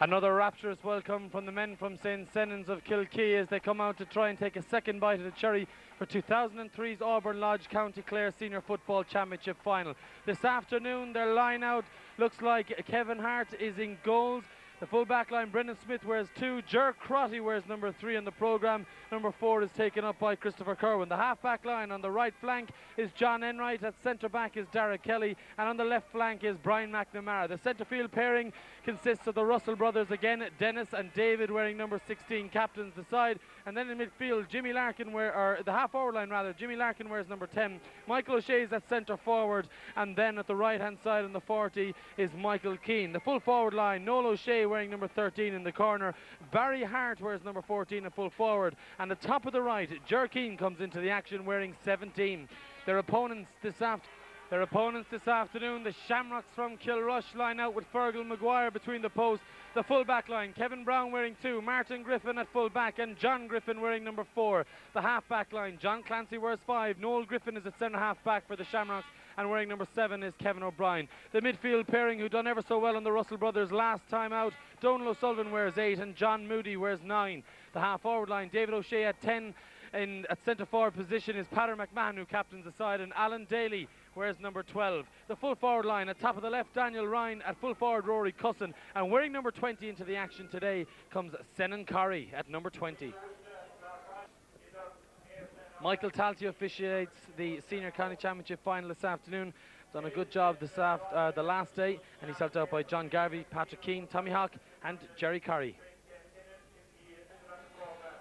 Another rapturous welcome from the men from St. Senans of Kilkee as they come out to try and take a second bite of the cherry for 2003's Auburn Lodge County Clare Senior Football Championship Final. This afternoon their line out looks like Kevin Hart is in goals. The full back line, Brendan Smith wears 2, Ger Crotty wears number 3 in the programme. Number 4 is taken up by Christopher Kerwin. The half back line on the right flank is John Enright. At centre back is Derek Kelly, and on the left flank is Brian McNamara. The centre field pairing consists of the Russell brothers again, Dennis and David wearing number 16, captains the side. And then in midfield, Jimmy Larkin the half forward line rather, Jimmy Larkin wears number 10. Michael O'Shea is at centre forward, and then at the right hand side on the 40 is Michael Keane. The full forward line, Noel O'Shea wearing number 13 in the corner. Barry Hart wears number 14 at full forward. And the top of the right, Ger Keane comes into the action wearing 17. Their opponents this afternoon, the Shamrocks from Kilrush, line out with Fergal Maguire between the posts. The full back line, Kevin Brown wearing 2, Martin Griffin at full back, and John Griffin wearing number 4. The half back line, John Clancy wears 5, Noel Griffin is at centre half back for the Shamrocks, and wearing number 7 is Kevin O'Brien. The midfield pairing, who done ever so well on the Russell brothers last time out, Donal O'Sullivan wears 8 and John Moody wears 9. The half forward line, David O'Shea at 10. At centre forward position is Patter McMahon, who captains the side, and Alan Daly wears number 12. The full forward line, at top of the left, Daniel Ryan. At full forward, Rory Cusson. And wearing number 20 into the action today comes Senan Corrie at number 20. Michael Talty officiates the Senior County Championship final this afternoon. Done a good job the last day, and he's helped out by John Garvey, Patrick Keane, Tommy Hawk and Jerry Corrie.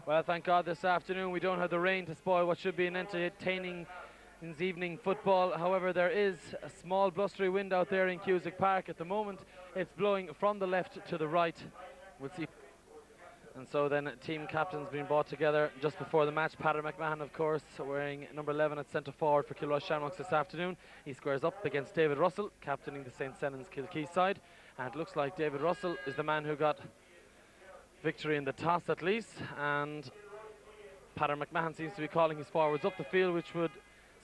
Well, thank God this afternoon we don't have the rain to spoil what should be an entertaining evening football. However, there is a small blustery wind out there in Cusack Park at the moment. It's blowing from the left to the right. We'll see. And so then team captains being brought together just before the match. Patter McMahon, of course, wearing number 11 at centre forward for Kilrush Shamrocks this afternoon. He squares up against David Russell, captaining the St. Senans Kilkee side. And it looks like David Russell is the man who got victory in the toss at least, and Patter McMahon seems to be calling his forwards up the field, which would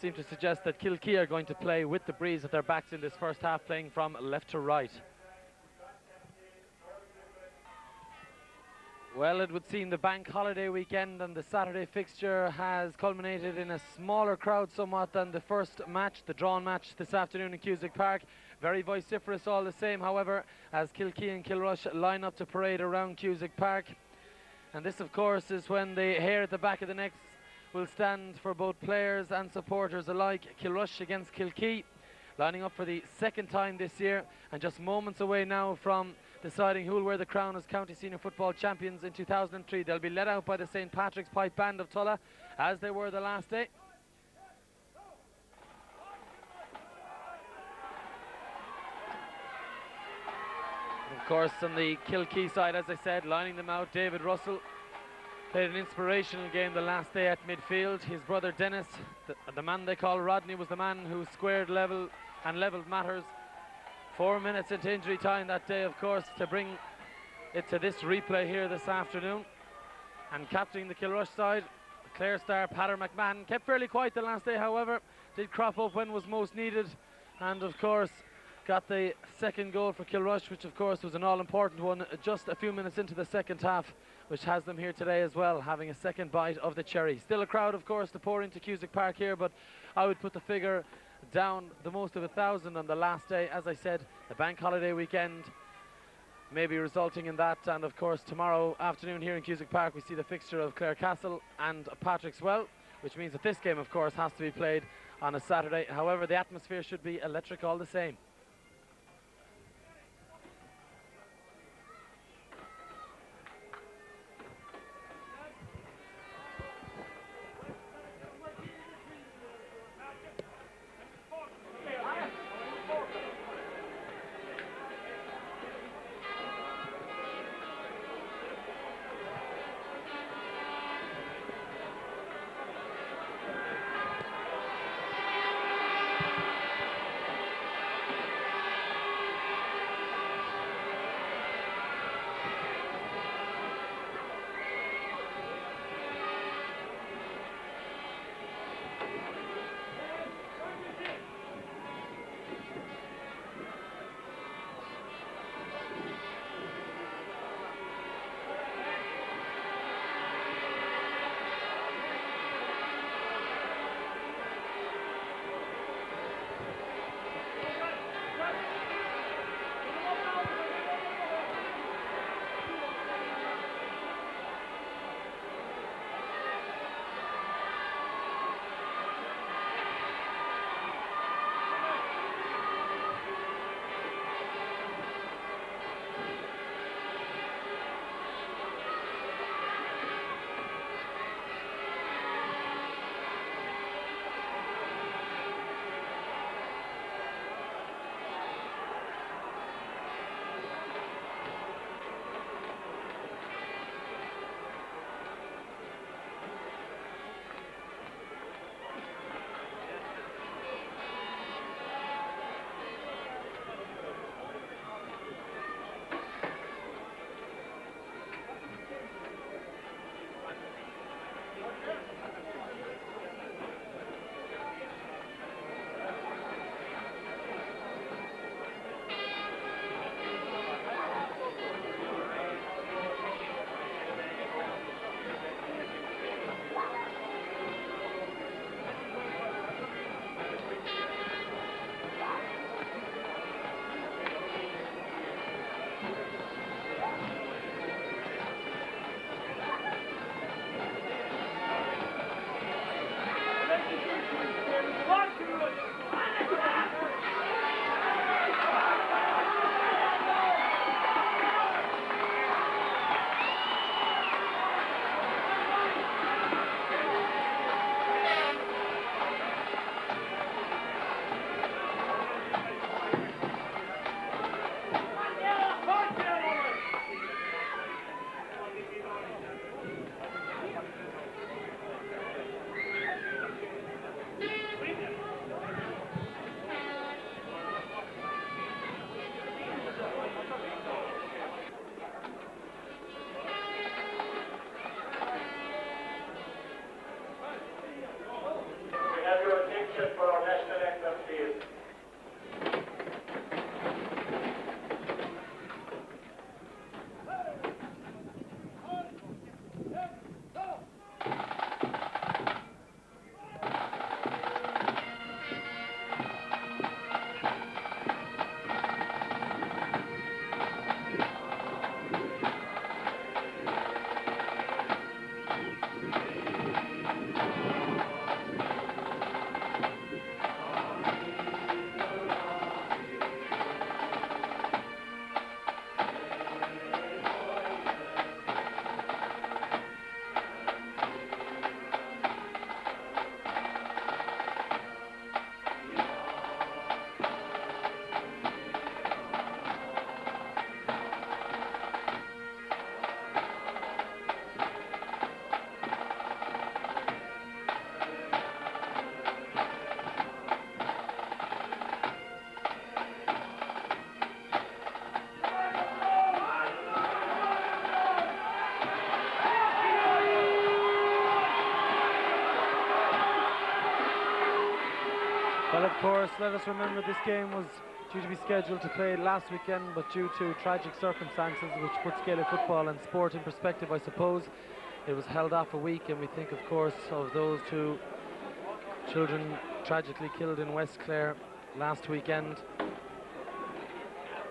seem to suggest that Kilkee are going to play with the breeze at their backs in this first half, playing from left to right. Well, it would seem the bank holiday weekend and the Saturday fixture has culminated in a smaller crowd somewhat than the first match, the drawn match this afternoon in Cusack Park. Very vociferous all the same, however, as Kilkee and Kilrush line up to parade around Cusack Park. And this, of course, is when the hair at the back of the necks will stand for both players and supporters alike. Kilrush against Kilkee, lining up for the second time this year, and just moments away now from deciding who will wear the crown as County Senior Football Champions in 2003. They'll be led out by the St. Patrick's Pipe Band of Tulla, as they were the last day. Of course, on the Kilkee side, as I said, lining them out, David Russell played an inspirational game the last day at midfield. His brother Dennis, the man they call Rodney, was the man who squared level and levelled matters 4 minutes into injury time that day, of course, to bring it to this replay here this afternoon. And captaining the Kilrush side, Clare star Patter McMahon kept fairly quiet the last day, however, did crop up when was most needed, and of course got the second goal for Kilrush, which of course was an all-important one just a few minutes into the second half, which has them here today as well, having a second bite of the cherry. Still a crowd, of course, to pour into Cusack Park here, but I would put the figure down the most of 1,000 on the last day. As I said, the bank holiday weekend may be resulting in that, and of course tomorrow afternoon here in Cusack Park we see the fixture of Clare Castle and Patrickswell, which means that this game, of course, has to be played on a Saturday. However, the atmosphere should be electric all the same. Well, of course, let us remember this game was due to be scheduled to play last weekend, but due to tragic circumstances which puts Gaelic football and sport in perspective, I suppose, it was held off a week. And we think, of course, of those two children tragically killed in West Clare last weekend.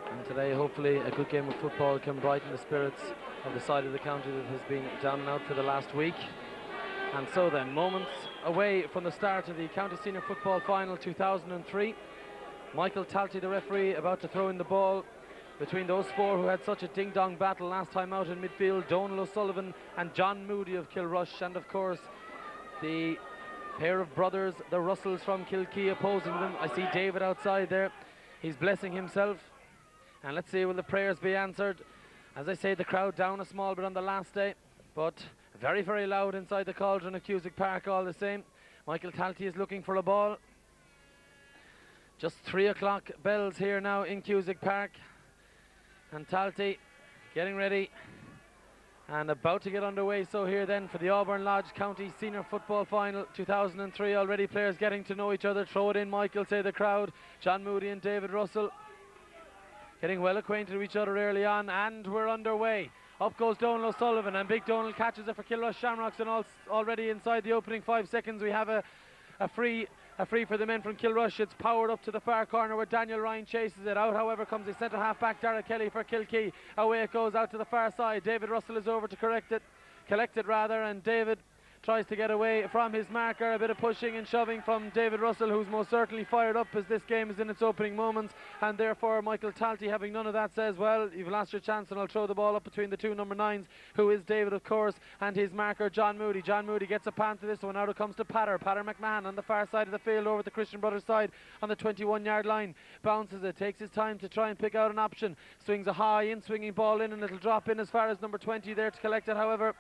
And today, hopefully, a good game of football can brighten the spirits of the side of the county that has been down and out for the last week. And so then, moments away from the start of the County Senior Football Final 2003. Michael Talty, the referee, about to throw in the ball between those four who had such a ding-dong battle last time out in midfield, Donal O'Sullivan and John Moody of Kilrush, and of course the pair of brothers, the Russells from Kilkee, opposing them. I see David outside there. He's blessing himself. And let's see, will the prayers be answered? As I say, the crowd down a small bit on the last day, but very, very loud inside the cauldron of Cusack Park all the same. Michael Talty is looking for a ball. Just 3 o'clock bells here now in Cusack Park. And Talty getting ready and about to get underway. So here then for the Auburn Lodge County Senior Football Final 2003. Already players getting to know each other. Throw it in, Michael, say the crowd. John Moody and David Russell getting well acquainted with each other early on, and we're underway. Up goes Donal O'Sullivan, and Big Donal catches it for Kilrush Shamrocks, and already inside the opening 5 seconds we have a free for the men from Kilrush. It's powered up to the far corner where Daniel Ryan chases it out. However, comes the centre half back Dara Kelly for Kilkee. Away it goes out to the far side. David Russell is over to collect it, and David tries to get away from his marker. A bit of pushing and shoving from David Russell, who's most certainly fired up as this game is in its opening moments, and therefore Michael Talty, having none of that, says, well, you've lost your chance, and I'll throw the ball up between the two number 9s, who is David, of course, and his marker John Moody. John Moody gets a pan to this one. Out it comes to Patter McMahon on the far side of the field over at the Christian Brothers side on the 21-yard line. Bounces it, takes his time to try and pick out an option, swings a high in swinging ball in, and it'll drop in as far as number 20 there to collect it. However,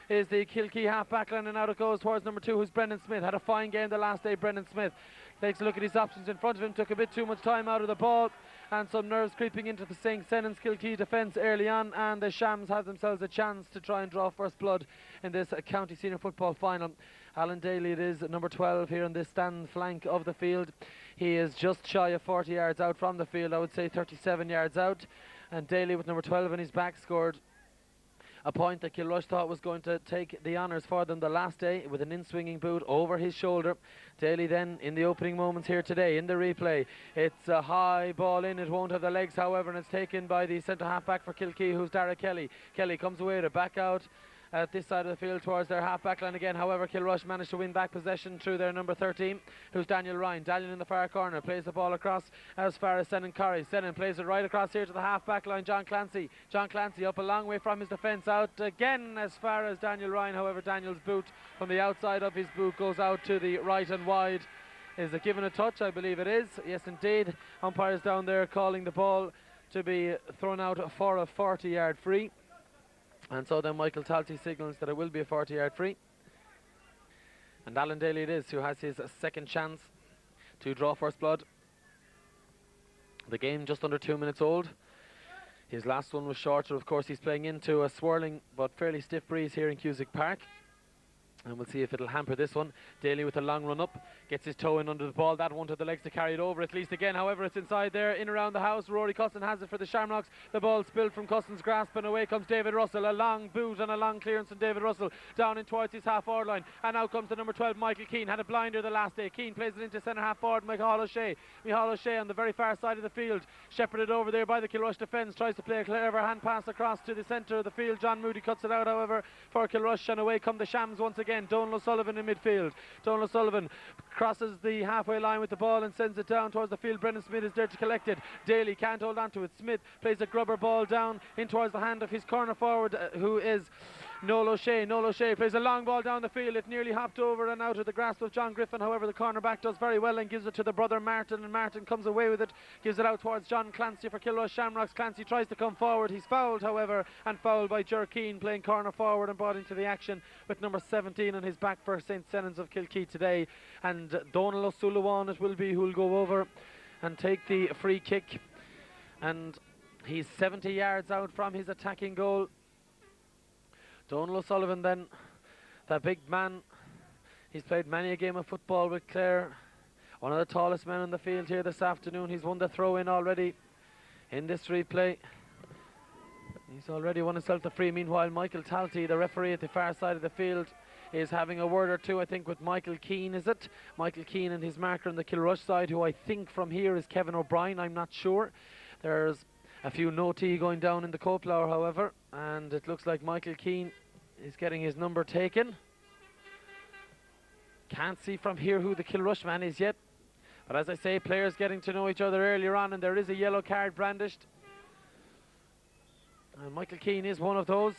is the Kilkee half back line, and out it goes towards number 2, who's Brendan Smith. Had a fine game the last day. Brendan Smith takes a look at his options in front of him, took a bit too much time out of the ball, and some nerves creeping into the St. Senan's Kilkee defence early on, and the Shams have themselves a chance to try and draw first blood in this county senior football final. Alan Daly, it is, number 12 here on this stand flank of the field. He is just shy of 40 yards out from the field, I would say 37 yards out, and Daly with number 12 on his back scored a point that Kilrush thought was going to take the honours for them the last day with an in-swinging boot over his shoulder. Daly then in the opening moments here today in the replay. It's a high ball in, it won't have the legs, however, and it's taken by the centre half back for Kilkee, who's Dara Kelly. Kelly comes away to back out at this side of the field towards their half back line again. However, Kilrush managed to win back possession through their number 13, who's Daniel Ryan. Daniel in the far corner plays the ball across as far as Senan Corrie. Senan plays it right across here to the half back line. John Clancy up a long way from his defence, out again as far as Daniel Ryan. However, Daniel's boot from the outside of his boot goes out to the right and wide. Is it given a touch? I believe it is. Yes, indeed. Umpires down there calling the ball to be thrown out for a 40-yard free. And so then Michael Talty signals that it will be a 40-yard free. And Alan Daly it is who has his second chance to draw first blood. The game just under 2 minutes old. His last one was shorter. Of course, he's playing into a swirling but fairly stiff breeze here in Cusack Park. And we'll see if it'll hamper this one. Daly with a long run up, gets his toe in under the ball. That one to the legs to carry it over at least again. However, it's inside there, in around the house. Rory Cusson has it for the Shamrocks. The ball spilled from Cusson's grasp, and away comes David Russell. A long boot and a long clearance from David Russell down in towards his half-forward line. And out comes the number 12, Michael Keane. Had a blinder the last day. Keane plays it into centre half-forward, Micheál O'Shea on the very far side of the field. Shepherded over there by the Kilrush defence. Tries to play a clever hand pass across to the centre of the field. John Moody cuts it out, however, for Kilrush, and away come the Shams once again. Donal O'Sullivan in midfield. Donal O'Sullivan crosses the halfway line with the ball and sends it down towards the field. Brendan Smith is there to collect it. Daly can't hold on to it. Smith plays a grubber ball down in towards the hand of his corner forward, who is Noel O'Shea. Noel O'Shea plays a long ball down the field. It nearly hopped over and out of the grasp of John Griffin. However, the cornerback does very well and gives it to the brother Martin, and Martin comes away with it, gives it out towards John Clancy for Kilrush Shamrocks. Clancy tries to come forward. He's fouled, however, and fouled by Ger Keane, playing corner forward and brought into the action with number 17 on his back for St. Senan's of Kilkee today. And Donal O'Sullivan it will be who will go over and take the free kick, and he's 70 yards out from his attacking goal. Donal O'Sullivan then, that big man, he's played many a game of football with Clare One of the tallest men on the field here this afternoon. He's won the throw-in already in this replay. He's already won himself the free. Meanwhile, Michael Talty, the referee at the far side of the field, is having a word or two, I think, with Michael Keane, is it? Michael Keane and his marker on the Kilrush side, who I think from here is Kevin O'Brien, I'm not sure. There's a few no-tea going down in the Coplower, however, and it looks like Michael Keane is getting his number taken. Can't see from here who the Kilrush man is yet, but as I say, players getting to know each other earlier on, and there is a yellow card brandished. And Michael Keane is one of those.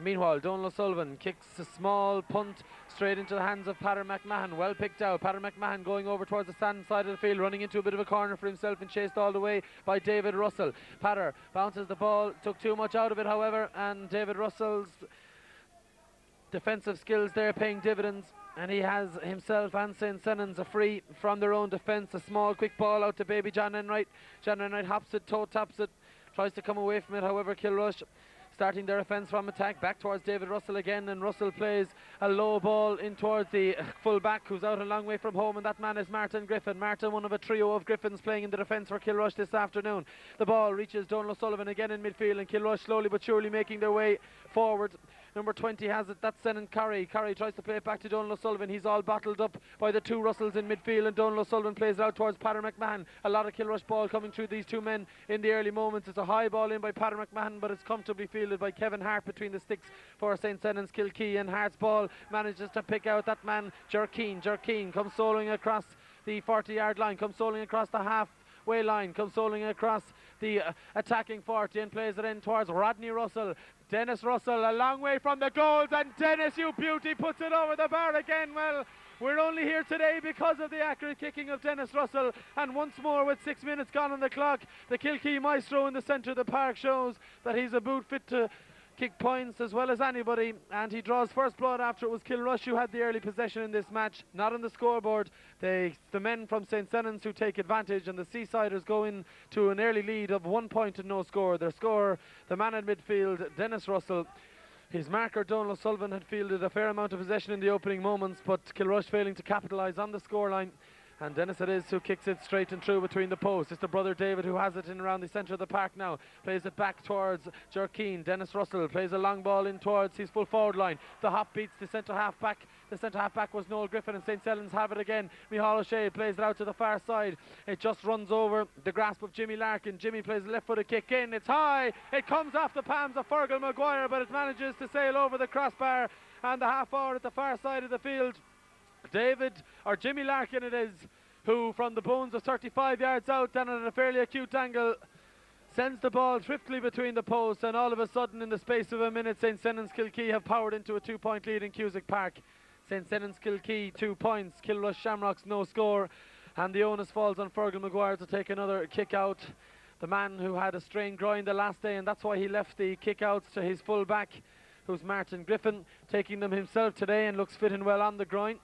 Meanwhile, Donal O'Sullivan kicks a small punt straight into the hands of Patter McMahon. Well picked out. Patter McMahon going over towards the stand side of the field, running into a bit of a corner for himself and chased all the way by David Russell. Patter bounces the ball, took too much out of it, however, and David Russell's defensive skills there paying dividends, and he has himself and St. Senans a free from their own defence. A small quick ball out to baby John Enright. John Enright hops it, toe taps it, tries to come away from it, however Kilrush starting their offence from attack, back towards David Russell again, and Russell plays a low ball in towards the full back, who's out a long way from home, and that man is Martin Griffin. Martin, one of a trio of Griffins playing in the defence for Kilrush this afternoon. The ball reaches Donal O'Sullivan again in midfield, and Kilrush slowly but surely making their way forward. Number 20 has it, that's Senan Curry. Curry tries to play it back to Donal O'Sullivan. He's all bottled up by the two Russells in midfield, and Donal O'Sullivan plays it out towards Patter McMahon. A lot of Kilrush ball coming through these two men in the early moments. It's a high ball in by Patter McMahon, but it's comfortably fielded by Kevin Hart between the sticks for St. Senans Kilkee, and Hart's ball manages to pick out that man Jerkeen. Jerkeen comes soloing across the 40-yard line, comes soloing across the halfway line, comes soloing across the attacking 40 and plays it in towards Rodney Russell. Dennis Russell a long way from the goals, and Dennis, you beauty, puts it over the bar again. Well, we're only here today because of the accurate kicking of Dennis Russell, and once more with 6 minutes gone on the clock, the Kilkee maestro in the centre of the park shows that he's a boot fit to kick points as well as anybody, and he draws first blood after it was Kilrush who had the early possession in this match. Not on the scoreboard, the men from St. Senans who take advantage, and the Seasiders go in to an early lead of 1 point and no score. Their scorer, the man in midfield, Dennis Russell. His marker, Donal O'Sullivan, had fielded a fair amount of possession in the opening moments, but Kilrush failing to capitalise on the scoreline. And Dennis it is who kicks it straight and true between the posts. It's the brother David who has it in around the centre of the park now. Plays it back towards Jerkeen. Dennis Russell plays a long ball in towards his full forward line. The hop beats the centre half back. The centre half back was Noel Griffin, and St. Senans have it again. Micheál O'Shea plays it out to the far side. It just runs over the grasp of Jimmy Larkin. Jimmy plays a left footed kick in. It's high. It comes off the palms of Fergal Maguire, but it manages to sail over the crossbar, and the half forward at the far side of the field, Jimmy Larkin it is, who from the bones of 35 yards out, down at a fairly acute angle, sends the ball swiftly between the posts, and all of a sudden in the space of a minute, St. Senans Kilkee have powered into a 2-point lead in Cusack Park. St. Senans Kilkee 2 points, Kilrush Shamrocks no score, and the onus falls on Fergal Maguire to take another kick out. The man who had a strained groin the last day, and that's why he left the kick outs to his full back, who's Martin Griffin, taking them himself today and looks fit and well on the groin.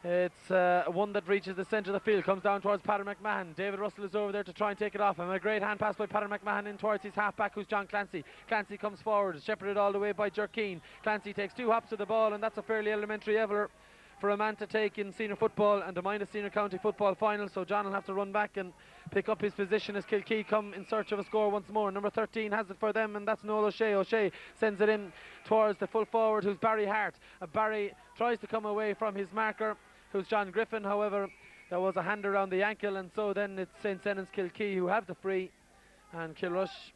It's one that reaches the centre of the field, comes down towards Patter McMahon. David Russell is over there to try and take it off him. A great hand pass by Patter McMahon in towards his half-back, who's John Clancy. Clancy comes forward, shepherded all the way by Jerkeen. Clancy takes 2 hops to the ball, and that's a fairly elementary ever for a man to take in senior football, and to mind a senior county football final, so John will have to run back and pick up his position as Kilkee come in search of a score once more. Number 13 has it for them, and that's Noel O'Shea. O'Shea sends it in towards the full forward, who's Barry Hart. Barry tries to come away from his marker, who's John Griffin. However, there was a hand around the ankle, and so then it's St. Senans Kilkee who have the free, and Kilrush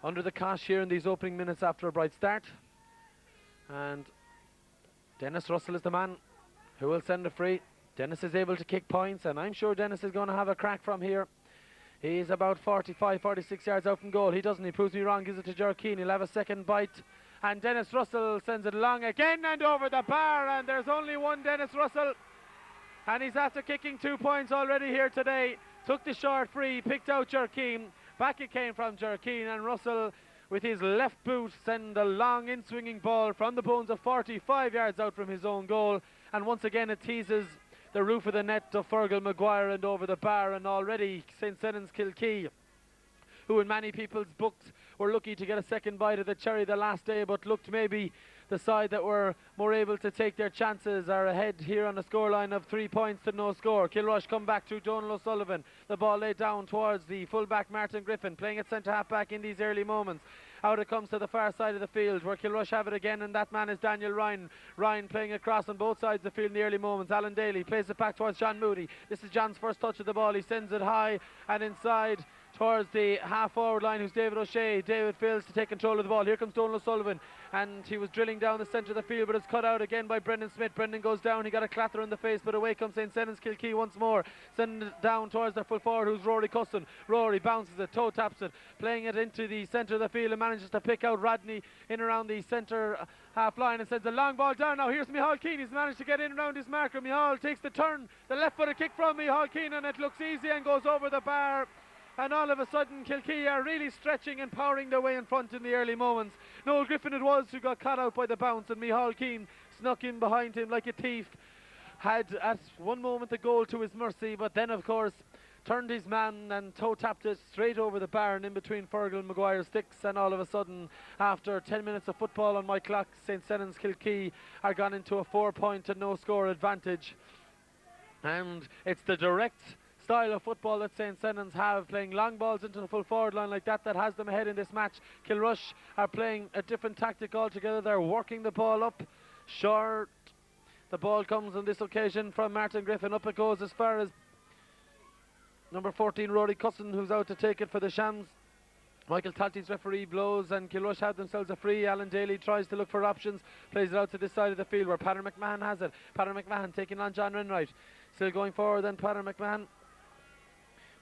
under the cosh here in these opening minutes after a bright start. And Dennis Russell is the man who will send a free. Dennis is able to kick points, and I'm sure Dennis is going to have a crack from here. He's about 45-46 yards out from goal. He doesn't, he proves me wrong, gives it to Jerkeen. He'll have a second bite, and Dennis Russell sends it long again and over the bar, and there's only one Dennis Russell, and he's after kicking 2 points already here today. Took the short free, picked out Jerkeen, back it came from Jerkeen, and Russell with his left boot send a long in-swinging ball from the bones of 45 yards out from his own goal, and once again it teases the roof of the net of Fergal Maguire and over the bar, and already St. Senans Kilkee, who in many people's books were lucky to get a second bite of the cherry the last day, but looked maybe the side that were more able to take their chances are ahead here on a scoreline of 3 points to no score. Kilrush come back to Donal O'Sullivan. The ball laid down towards the fullback Martin Griffin, playing at centre half back in these early moments. Out it comes to the far side of the field where Kilrush have it again, and that man is Daniel Ryan. Ryan playing across on both sides of the field in the early moments. Alan Daly plays it back towards John Moody. This is John's first touch of the ball. He sends it high and inside towards the half forward line, who's David O'Shea. David fails to take control of the ball. Here comes Donal O'Sullivan, and he was drilling down the centre of the field, but it's cut out again by Brendan Smith. Brendan goes down, he got a clatter in the face, but away comes St. Senan's Kilkee once more. Send it down towards their full forward, who's Rory Cusson. Rory bounces it, toe taps it, playing it into the centre of the field, and manages to pick out Rodney in around the centre half line and sends a long ball down. Now here's Micheál Keane. He's managed to get in around his marker. Micheál takes the turn, the left footed kick from Micheál Keane, and it looks easy and goes over the bar. And all of a sudden Kilkee are really stretching and powering their way in front in the early moments. Noel Griffin it was who got caught out by the bounce, and Micheál Keane snuck in behind him like a thief. Had at one moment the goal to his mercy, but then of course turned his man and toe tapped it straight over the bar and in between Fergal and Maguire's sticks, and all of a sudden after 10 minutes of football on my clock, St. Senan's Kilkee are gone into a 4 point and no score advantage. And it's the direct style of football that St. Senan's have, playing long balls into the full forward line like that has them ahead in this match. Kilrush are playing a different tactic altogether. They're working the ball up short. The ball comes on this occasion from Martin Griffin. Up it goes as far as number 14 Rory Cusson, who's out to take it for the Shams. Michael Talty's referee blows and Kilrush have themselves a free. Alan Daly tries to look for options, plays it out to this side of the field where Padder McMahon has it. Padder McMahon taking on John Renwright, still going forward, then Padder McMahon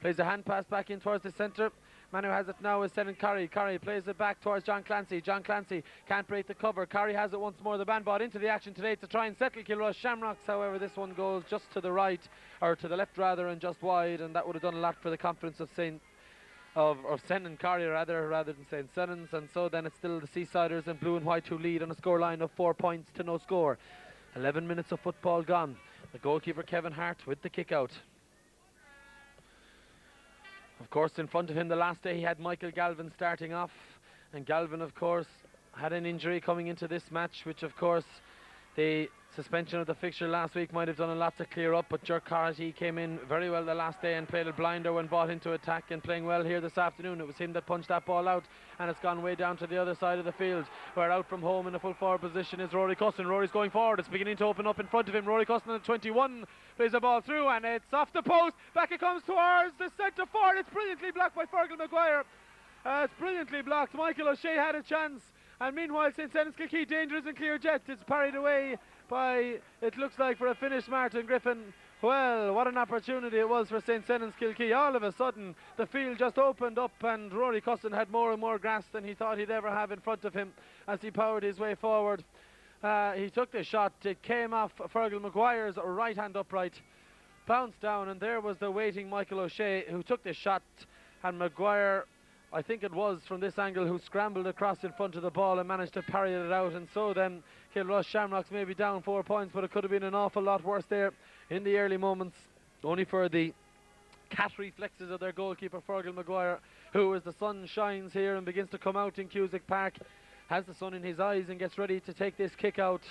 plays a hand pass back in towards the centre. Man who has it now is Senan Corrie. Corrie plays it back towards John Clancy. John Clancy can't break the cover. Corrie has it once more. The man brought into the action today to try and settle Kilrush Shamrocks. However, this one goes just to the right, or to the left rather, and just wide, and that would have done a lot for the confidence of Senan Corrie rather than St. Senan's. And so then it's still the Seasiders in blue and white who lead on a scoreline of 4 points to no score. 11 minutes of football gone. The goalkeeper Kevin Hart with the kick out. Of course, in front of him the last day he had Michael Galvin starting off, and Galvin of course had an injury coming into this match, which of course the suspension of the fixture last week might have done a lot to clear up, but Jerk Carty came in very well the last day and played a blinder when brought into attack, and playing well here this afternoon. It was him that punched that ball out, and it's gone way down to the other side of the field, where out from home in a full forward position is Rory Cusson. Rory's going forward, it's beginning to open up in front of him. Rory Cusson at 21 plays the ball through, and it's off the post, back it comes towards the centre forward. It's brilliantly blocked by Fergal Maguire. It's brilliantly blocked. Michael O'Shea had a chance, and meanwhile St. Senan's Kilkee dangerous and clear jet. It's parried away by, it looks like, for a finish, Martin Griffin. Well, what an opportunity it was for St. Senan's Kilkee. All of a sudden the field just opened up, and Rory Cusson had more and more grass than he thought he'd ever have in front of him as he powered his way forward. He took the shot, it came off Fergal Maguire's right hand upright, bounced down, and there was the waiting Michael O'Shea who took the shot, and Maguire, I think it was from this angle, who scrambled across in front of the ball and managed to parry it out. And so then Kilrush Shamrocks may be down 4 points, but it could have been an awful lot worse there in the early moments, only for the cat reflexes of their goalkeeper Fergal Maguire, who, as the sun shines here and begins to come out in Cusack Park, has the sun in his eyes and gets ready to take this kick out.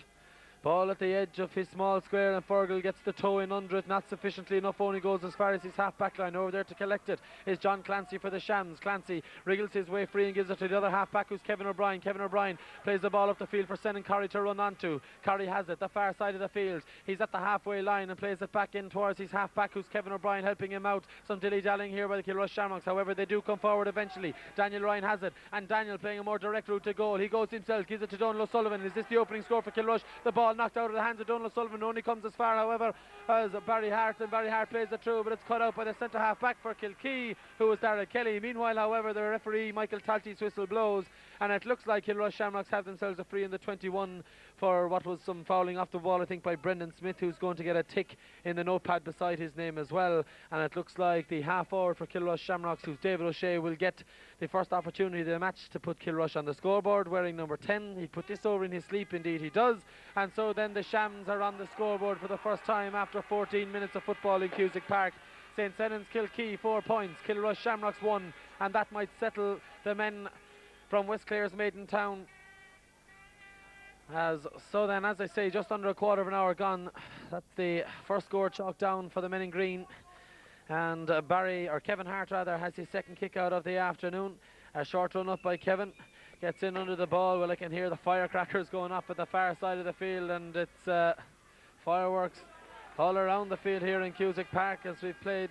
Ball at the edge of his small square, and Fergal gets the toe in under it, not sufficiently enough, only goes as far as his half back line. Over there to collect it is John Clancy for the Shams. Clancy wriggles his way free and gives it to the other half back, who's Kevin O'Brien. Kevin O'Brien plays the ball up the field for Senan Corrie to run onto. Corrie has it, the far side of the field. He's at the halfway line and plays it back in towards his half back, who's Kevin O'Brien, helping him out. Some dilly-dallying here by the Kilrush Shamrocks. However, they do come forward eventually. Daniel Ryan has it, and Daniel playing a more direct route to goal. He goes himself, gives it to Donal O'Sullivan. Is this the opening score for Kilrush? The ball knocked out of the hands of Donal O'Sullivan, only comes as far, however, as Barry Hart, and Barry Hart plays it through, but it's cut out by the centre half back for Kilkee, who was Darragh Kelly. Meanwhile, however, the referee Michael Talty's whistle blows, and it looks like Kilrush Shamrocks have themselves a free in the 21 for what was some fouling off the ball, I think, by Brendan Smith, who's going to get a tick in the notepad beside his name as well. And it looks like the half forward for Kilrush Shamrocks, who's David O'Shea, will get the first opportunity of the match to put Kilrush on the scoreboard, wearing number 10. He put this over in his sleep, indeed he does. And so then the Shams are on the scoreboard for the first time after 14 minutes of football in Cusack Park. St. Senan's Kilkee 4 points, Kilrush Shamrocks 1, and that might settle the men from West Clare's Maiden Town. So then, as I say, just under a quarter of an hour gone. That's the first score chalked down for the men in green. And Kevin Hart rather, has his second kick out of the afternoon. A short run up by Kevin. Gets in under the ball. Well, I can hear the firecrackers going off at the far side of the field, and it's fireworks all around the field here in Cusack Park as we've played,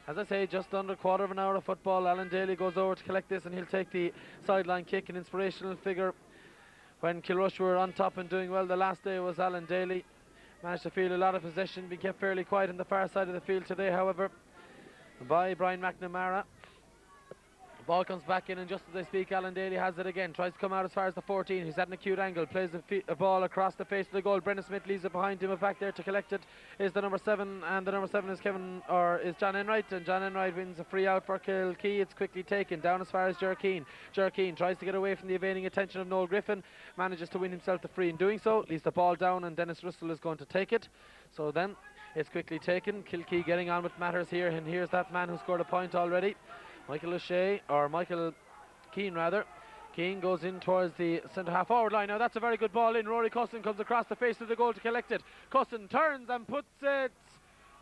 as I say, just under a quarter of an hour of football. Alan Daly goes over to collect this, and he'll take the sideline kick, an inspirational figure. When Kilrush were on top and doing well the last day was Alan Daly. Managed to feel a lot of possession, being kept fairly quiet on the far side of the field today, however, by Brian McNamara. Ball comes back in, and just as I speak, Alan Daly has it again. Tries to come out as far as the 14. He's at an acute angle. Plays a ball across the face of the goal. Brendan Smith leaves it behind him. Back there to collect it is the number 7, and the number 7 is John Enright, and John Enright wins a free out for Kilkee. It's quickly taken down as far as Jerkeen. Jerkeen tries to get away from the evading attention of Noel Griffin. Manages to win himself the free in doing so. Leaves the ball down, and Dennis Russell is going to take it. So then it's quickly taken. Kilkee getting on with matters here, and here's that man who scored a point already. Michael Keane rather. Keane goes in towards the centre half forward line. Now that's a very good ball in. Rory Cusson comes across the face of the goal to collect it. Cusson turns and puts it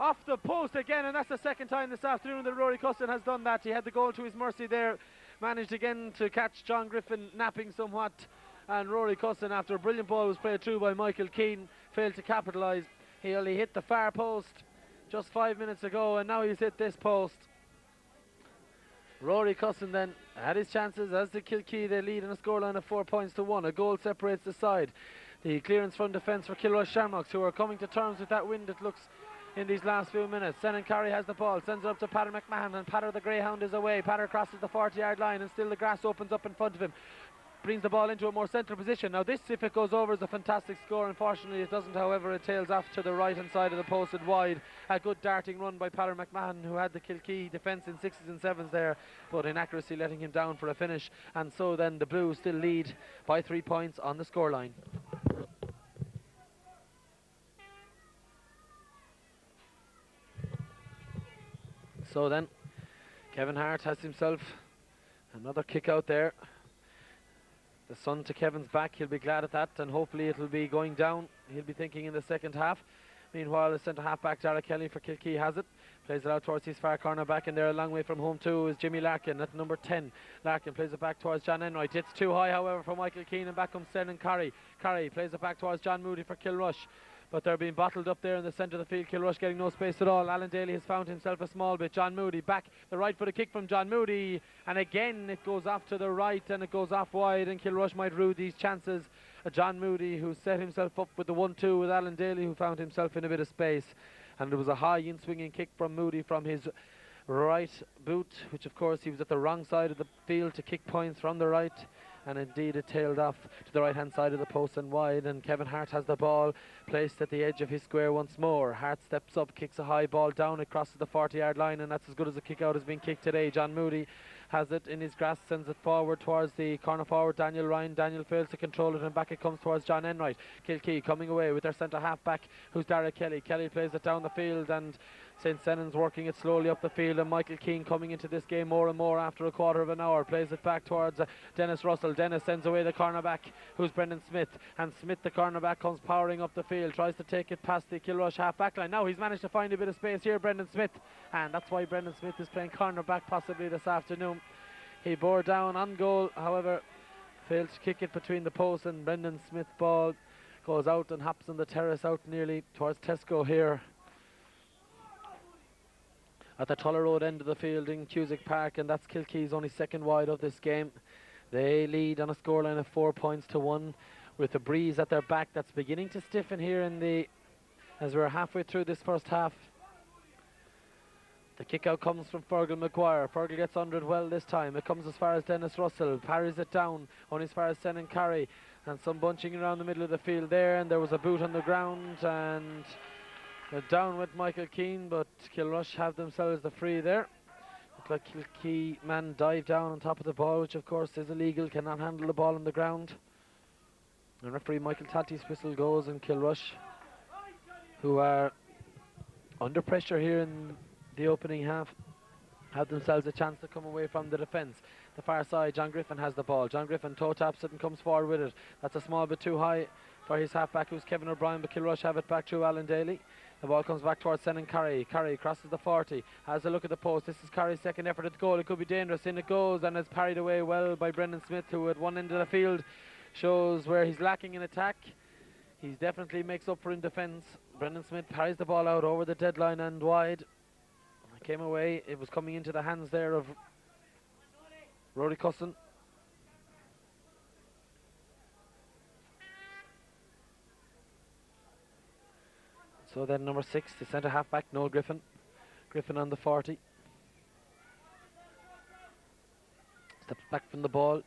off the post again, and that's the second time this afternoon that Rory Cusson has done that. He had the goal to his mercy there. Managed again to catch John Griffin napping somewhat, and Rory Cusson, after a brilliant ball was played through by Michael Keane, failed to capitalise. He only hit the far post just 5 minutes ago, and now he's hit this post. Rory Cusson then had his chances, as the Kilkee. They lead in a scoreline of 4 points to 1. A goal separates the side. The clearance from defence for Kilrush Shamrocks, who are coming to terms with that win, it looks, in these last few minutes. Senan Carey has the ball, sends it up to Patter McMahon, and Patter the Greyhound is away. Patter crosses the 40-yard line, and still the grass opens up in front of him. Brings the ball into a more central position. Now this, if it goes over, is a fantastic score. Unfortunately it doesn't, however. It tails off to the right hand side of the post and wide. A good darting run by Patter McMahon, who had the Kilkee defence in 6s and 7s there, but inaccuracy letting him down for a finish. And so then the Blues still lead by 3 points on the scoreline. So then Kevin Hart has himself another kick out there. The sun to Kevin's back, he'll be glad at that, and hopefully it'll be going down. He'll be thinking in the second half. Meanwhile, the centre half back, Dara Kelly for Kilkee, has it. Plays it out towards his far corner back, and there a long way from home too is Jimmy Larkin at number 10. Larkin plays it back towards John Enright. It's too high, however, for Michael Keane, and back comes Senan Carey. Carey plays it back towards John Moody for Kilrush. But they're being bottled up there in the centre of the field. Kilrush getting no space at all. Alan Daly has found himself a small bit. John Moody back, the right foot, a kick from John Moody, and again it goes off to the right and it goes off wide, and Kilrush might rue these chances. John Moody, who set himself up with the 1-2 with Alan Daly, who found himself in a bit of space, and it was a high in swinging kick from Moody from his right boot, which of course he was at the wrong side of the field to kick points from the right, and indeed it tailed off to the right hand side of the post and wide, and Kevin Hart has the ball placed at the edge of his square once more. Hart steps up, kicks a high ball down, it crosses the 40-yard line, and that's as good as a kick out has been kicked today. John Moody has it in his grasp, sends it forward towards the corner forward Daniel Ryan. Daniel fails to control it, and back it comes towards John Enright. Kilkee coming away with their centre half back, who's Dara Kelly. Kelly plays it down the field, and St. Senan's working it slowly up the field, and Michael Keane coming into this game more and more after a quarter of an hour. Plays it back towards Dennis Russell. Dennis sends away the cornerback, who's Brendan Smith, and Smith, the cornerback, comes powering up the field, tries to take it past the Kilrush half back line. Now he's managed to find a bit of space here, Brendan Smith, and that's why Brendan Smith is playing cornerback possibly this afternoon. He bore down on goal, however failed to kick it between the posts, and Brendan Smith's ball goes out and hops on the terrace out nearly towards Tesco here at the Tulla Road end of the field in Cusack Park, and that's Kilkee's only second wide of this game. They lead on a scoreline of 4 points to 1, with the breeze at their back that's beginning to stiffen here as we're halfway through this first half. The kick out comes from Fergal Maguire. Fergal gets under it well this time. It comes as far as Dennis Russell, parries it down only as far as Senan Carey, and some bunching around the middle of the field there, and there was a boot on the ground, and down with Michael Keane, but Kilrush have themselves the free there. Looked like Kilkee man dived down on top of the ball, which of course is illegal, cannot handle the ball on the ground. And referee Michael Tatty's whistle goes, and Kilrush, who are under pressure here in the opening half, have themselves a chance to come away from the defence. the far side. John Griffin has the ball. John Griffin toe taps it and comes forward with it. That's a small bit too high for his halfback, who's Kevin O'Brien, but Kilrush have it back through Alan Daly. The ball comes back towards Senan Curry. Curry crosses the 40, has a look at the post. This is Curry's second effort at the goal. It could be dangerous. In it goes, and is parried away well by Brendan Smith, who at one end of the field shows where he's lacking in attack. He definitely makes up for in defence. Brendan Smith parries the ball out over the deadline and wide. It came away. It was coming into the hands there of Rory Cusson. So then number 6, the centre half back, Noel Griffin. Griffin on the 40. Steps back from the ball.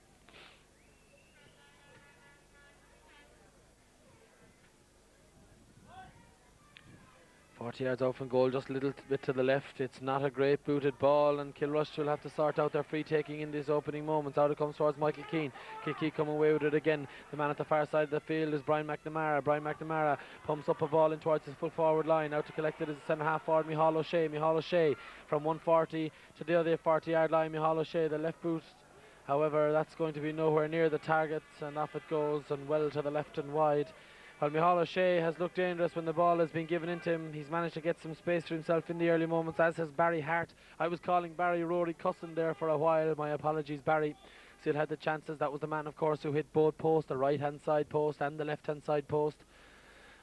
40 yards out from goal, just a little bit to the left. It's not a great booted ball, and Kilrush will have to sort out their free taking in these opening moments. Out it comes towards Michael Keane. Kilkee come away with it again. The man at the far side of the field is Brian McNamara. Brian McNamara pumps up a ball in towards his full forward line. Out to collect it is the centre half forward, Micheál O'Shea. Micheál O'Shea from 140 to the other 40 yard line. Micheál O'Shea, the left boot. However, that's going to be nowhere near the target, and off it goes and well to the left and wide. While Micheál O'Shea has looked dangerous when the ball has been given into him, he's managed to get some space for himself in the early moments, as has Barry Hart. I was calling Barry Rory Cusson there for a while. My apologies, Barry. Still had the chances. That was the man, of course, who hit both posts, the right-hand side post and the left-hand side post.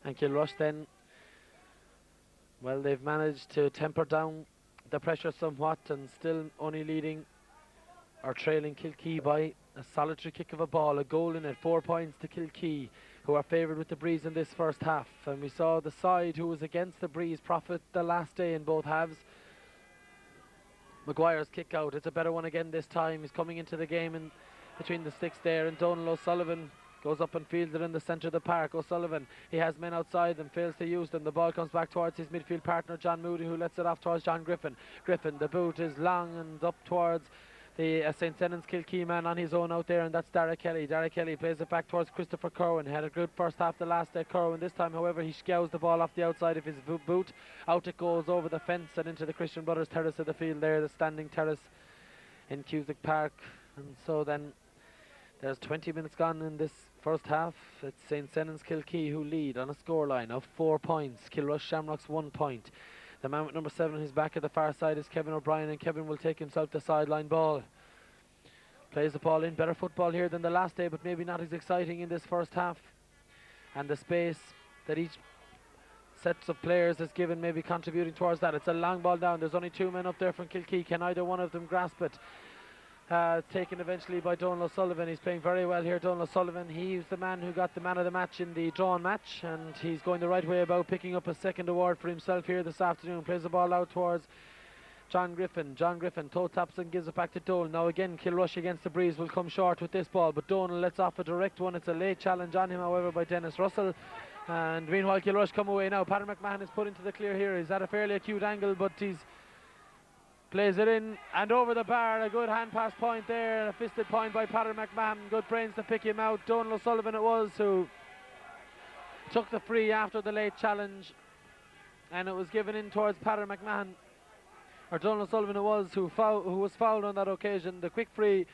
And Kilrush then, well, they've managed to temper down the pressure somewhat and still only leading or trailing Kilkee by a solitary kick of a ball. A goal in it, 4 points to Kilkee, who are favoured with the breeze in this first half. And we saw the side who was against the breeze profit the last day in both halves. Maguire's kick out, it's a better one again this time. He's coming into the game in between the sticks there, and Donal O'Sullivan goes up and fields it in the centre of the park. O'Sullivan, he has men outside them, fails to use them. The ball comes back towards his midfield partner John Moody, who lets it off towards John Griffin. Griffin, the boot is long and up towards the St. Senan's Kilkee man on his own out there, and that's Dara Kelly. Dara Kelly plays it back towards Christopher Curwen. He had a good first half the last day, Curwen. This time, however, he scows the ball off the outside of his boot. Out it goes over the fence and into the Christian Brothers terrace of the field there, the standing terrace in Cusack Park. And so then there's 20 minutes gone in this first half. It's St. Senan's Kilkee who lead on a scoreline of 4 points. Kilrush Shamrocks 1 point. The man with number 7 on his back at the far side is Kevin O'Brien, and Kevin will take himself the sideline ball. Plays the ball in. Better football here than the last day, but maybe not as exciting in this first half. And the space that each sets of players is given maybe contributing towards that. It's a long ball down. There's only 2 men up there from Kilkee. Can either one of them grasp it? Taken eventually by Donal O'Sullivan. He's playing very well here, Donal O'Sullivan. He's the man who got the man of the match in the drawn match, and he's going the right way about picking up a second award for himself here this afternoon. Plays the ball out towards John Griffin. John Griffin toe taps and gives it back to Donal. Now again, Kilrush against the breeze will come short with this ball, but Donal lets off a direct one. It's a late challenge on him, however, by Dennis Russell. And meanwhile, Kilrush come away now. Paddy McMahon is put into the clear here. He's at a fairly acute angle, but he's plays it in and over the bar. A good hand pass point there. A fisted point by Paddy McMahon. Good brains to pick him out. Donal O'Sullivan it was who took the free after the late challenge, and it was given in towards Paddy McMahon. Or Donal O'Sullivan it was who was fouled on that occasion. The quick free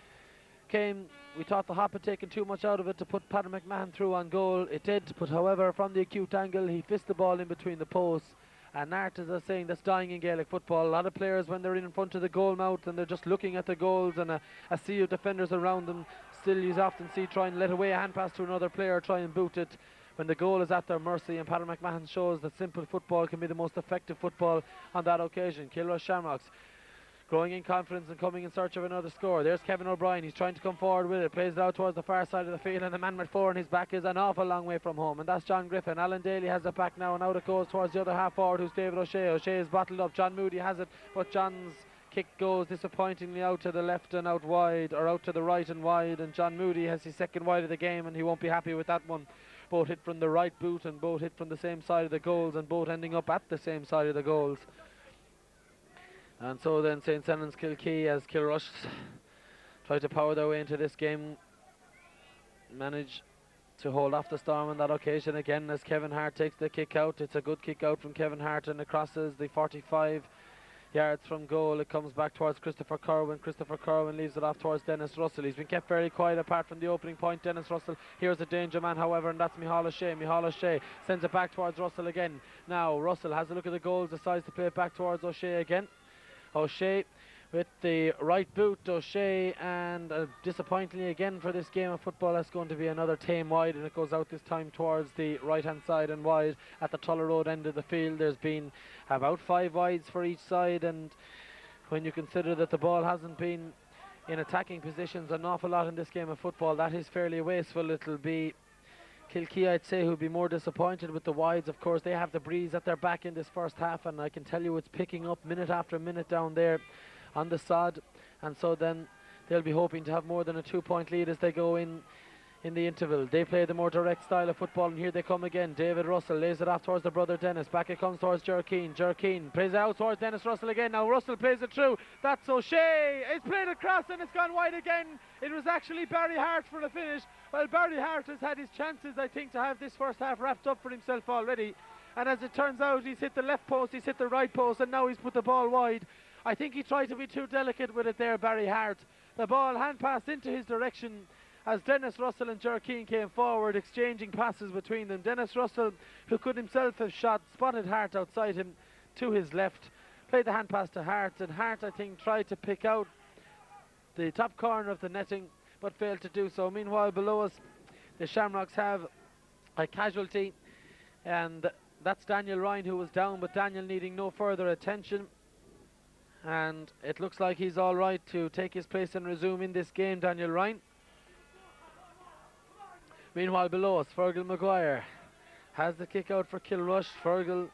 came. We thought the Hop had taken too much out of it to put Paddy McMahon through on goal. It did, but however, from the acute angle, he fisted the ball in between the posts. And art is a saying that's dying in Gaelic football. A lot of players, when they're in front of the goal mouth and they're just looking at the goals and a sea of defenders around them, still you often see try and let away a hand pass to another player, try and boot it when the goal is at their mercy. And Paddy McMahon shows that simple football can be the most effective football on that occasion. Kilrush Shamrocks growing in confidence and coming in search of another score. There's Kevin O'Brien. He's trying to come forward with it. Plays it out towards the far side of the field, and the man with 4 on his back is an awful long way from home, and that's John Griffin. Alan Daly has it back now, and out it goes towards the other half forward, who's David O'Shea. O'Shea is bottled up. John Moody has it, but John's kick goes disappointingly out to the left and out wide, or out to the right and wide, and John Moody has his second wide of the game, and he won't be happy with that one. Both hit from the right boot and both hit from the same side of the goals, and both ending up at the same side of the goals. And so then St. Senan's Kilkee, as Kilrush try to power their way into this game, manage to hold off the storm on that occasion again, as Kevin Hart takes the kick out. It's a good kick out from Kevin Hart, and it crosses the 45 yards from goal. It comes back towards Christopher Kerwin. Christopher Kerwin leaves it off towards Dennis Russell. He's been kept very quiet apart from the opening point. Dennis Russell, here's a danger man, however, and that's Micheál O'Shea. Micheál O'Shea sends it back towards Russell again. Now Russell has a look at the goals, decides to play it back towards O'Shea again. O'Shea with the right boot, O'Shea, and disappointingly again for this game of football, that's going to be another tame wide, and it goes out this time towards the right hand side and wide at the Tulla Road end of the field. There's been about 5 wides for each side, and when you consider that the ball hasn't been in attacking positions an awful lot in this game of football, that is fairly wasteful. It'll be Kilkee, I'd say, who'll be more disappointed with the wides. Of course, they have the breeze at their back in this first half, and I can tell you it's picking up minute after minute down there on the sod, and so then they'll be hoping to have more than a 2-point lead as they go in the interval. They play the more direct style of football, and here they come again. David Russell lays it off towards the brother Dennis. Back it comes towards Jerkeen. Jerkeen plays it out towards Dennis Russell again. Now Russell plays it through. That's O'Shea. It's played across and it's gone wide again. It was actually Barry Hart for the finish. Well, Barry Hart has had his chances, I think, to have this first half wrapped up for himself already. And as it turns out, he's hit the left post, he's hit the right post, and now he's put the ball wide. I think he tried to be too delicate with it there, Barry Hart. The ball hand passed into his direction as Dennis Russell and Jerkeen came forward, exchanging passes between them. Dennis Russell, who could himself have shot, spotted Hart outside him to his left, played the hand pass to Hart, and Hart, I think, tried to pick out the top corner of the netting, but failed to do so. Meanwhile, below us, the Shamrocks have a casualty, and that's Daniel Ryan, who was down, but Daniel needing no further attention. And it looks like he's all right to take his place and resume in this game, Daniel Ryan. Meanwhile, below us, Fergal Maguire has the kick out for Kilrush. Fergal,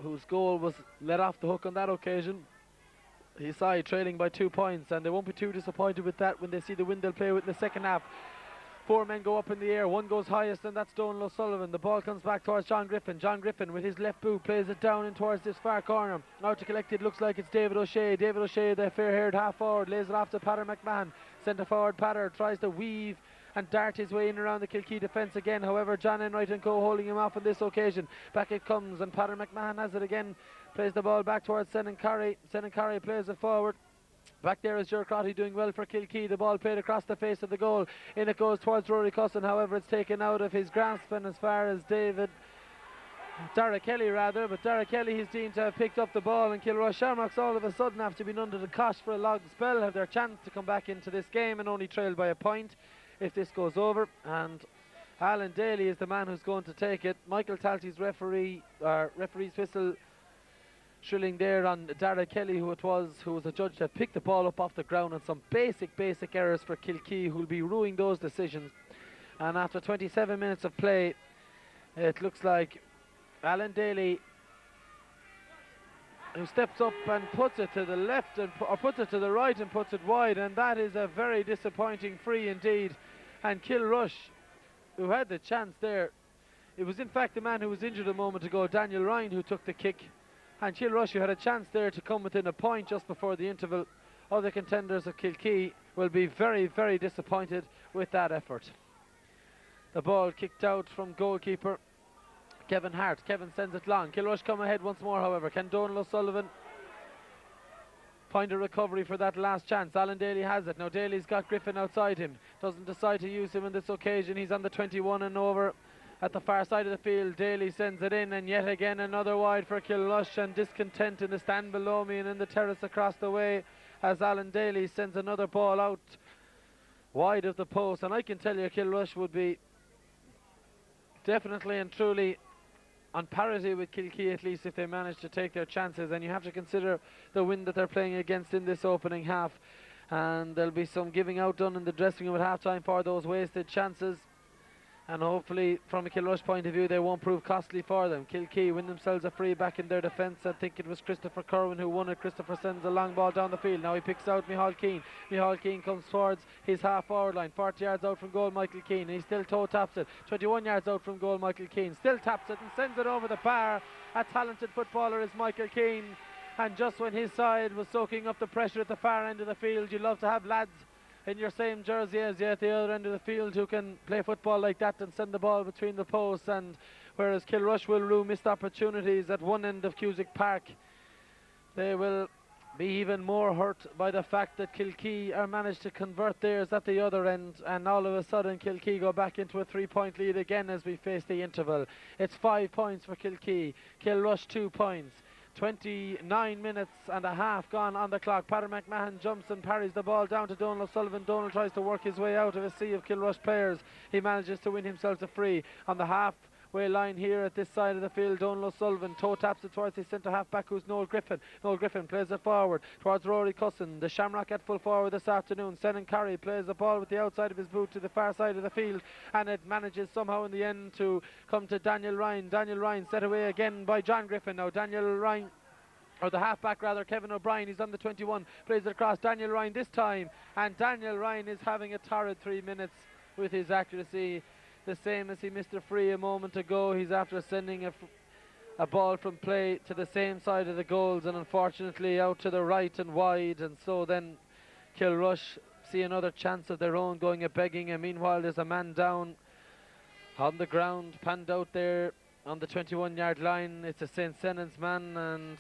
whose goal was let off the hook on that occasion. His side trailing by 2 points, and they won't be too disappointed with that when they see the wind they'll play with in the second half. 4 men go up in the air, one goes highest, and that's Donal O'Sullivan. The ball comes back towards John Griffin. John Griffin with his left boot plays it down in towards this far corner. Out to collect it, looks like it's David O'Shea. David O'Shea, the fair-haired half forward, lays it off to Patter McMahon. Centre forward Patter tries to weave and dart his way in around the Kilkee defence again. However, John Enright and co holding him off on this occasion. Back it comes, and Patter McMahon has it again. Plays the ball back towards Sennancurry. Sennancurry plays it forward. Back there is Jercrotty doing well for Kilkee. The ball played across the face of the goal. In it goes towards Rory Cusson. However, it's taken out of his grasp, and as far as Dara Kelly rather, but Dara Kelly is deemed to have picked up the ball, and Kilrush Shamrocks all of a sudden, after being under the cosh for a long spell, have their chance to come back into this game and only trailed by a point if this goes over. And Alan Daly is the man who's going to take it. Michael Talty's referee's whistle shrilling there on Dara Kelly, who was a judge that picked the ball up off the ground, and some basic errors for Kilkee, who'll be ruining those decisions. And after 27 minutes of play, it looks like Alan Daly, who steps up and puts it to the left, or puts it to the right and puts it wide, and that is a very disappointing free indeed. And Kilrush, who had the chance there, it was in fact the man who was injured a moment ago, Daniel Ryan, who took the kick. And Kilrush, who had a chance there to come within a point just before the interval. Other contenders of Kilkee will be very, very disappointed with that effort. The ball kicked out from goalkeeper Kevin Hart. Kevin sends it long. Kilrush come ahead once more, however. Can Donal O'Sullivan find a recovery for that last chance? Alan Daly has it. Now Daly's got Griffin outside him. Doesn't decide to use him on this occasion. He's on the 21 and over at the far side of the field. Daly sends it in, and yet again another wide for Kilrush, and discontent in the stand below me and in the terrace across the way as Alan Daly sends another ball out wide of the post. And I can tell you Kilrush would be definitely and truly on parity with Kilkee, at least if they manage to take their chances. And you have to consider the wind that they're playing against in this opening half, and there'll be some giving out done in the dressing room at half time for those wasted chances. And hopefully, from a Kilrush point of view, they won't prove costly for them. Kilkee win themselves a free back in their defence. I think it was Christopher Kerwin who won it. Christopher sends a long ball down the field. Now he picks out Micheál Keane. Micheál Keane comes towards his half-forward line. 40 yards out from goal, Michael Keane. He still toe-taps it. 21 yards out from goal, Michael Keane still taps it and sends it over the bar. A talented footballer is Michael Keane. And just when his side was soaking up the pressure at the far end of the field, you love to have lads in your same jersey as you at the other end of the field who can play football like that and send the ball between the posts. And whereas Kilrush will rue missed opportunities at one end of Cusack Park, They will be even more hurt by the fact that Kilkee are managed to convert theirs at the other end, and all of a sudden Kilkee go back into a 3-point lead again as we face the interval. It's 5 points for Kilkee, Kilrush 2 points. 29 minutes and a half gone on the clock. Paddy McMahon jumps and parries the ball down to Donal O'Sullivan. Donal tries to work his way out of a sea of Kilrush players. He manages to win himself a free on the halfway line here at this side of the field. Donal O'Sullivan toe taps it towards his centre half back, who's Noel Griffin. Noel Griffin plays it forward towards Rory Cusson. The Shamrock at full forward this afternoon. Senan Carey plays the ball with the outside of his boot to the far side of the field, and it manages somehow in the end to come to Daniel Ryan. Daniel Ryan set away again by John Griffin. Now Daniel Ryan, or the halfback rather, Kevin O'Brien, he's on the 21, plays it across Daniel Ryan this time, and Daniel Ryan is having a torrid 3 minutes with his accuracy, the same as he missed a free a moment ago. He's after sending a ball from play to the same side of the goals, and unfortunately out to the right and wide, and so then Kilrush see another chance of their own going a begging, and meanwhile there's a man down on the ground, panned out there on the 21-yard line. It's a St. Senan's man, and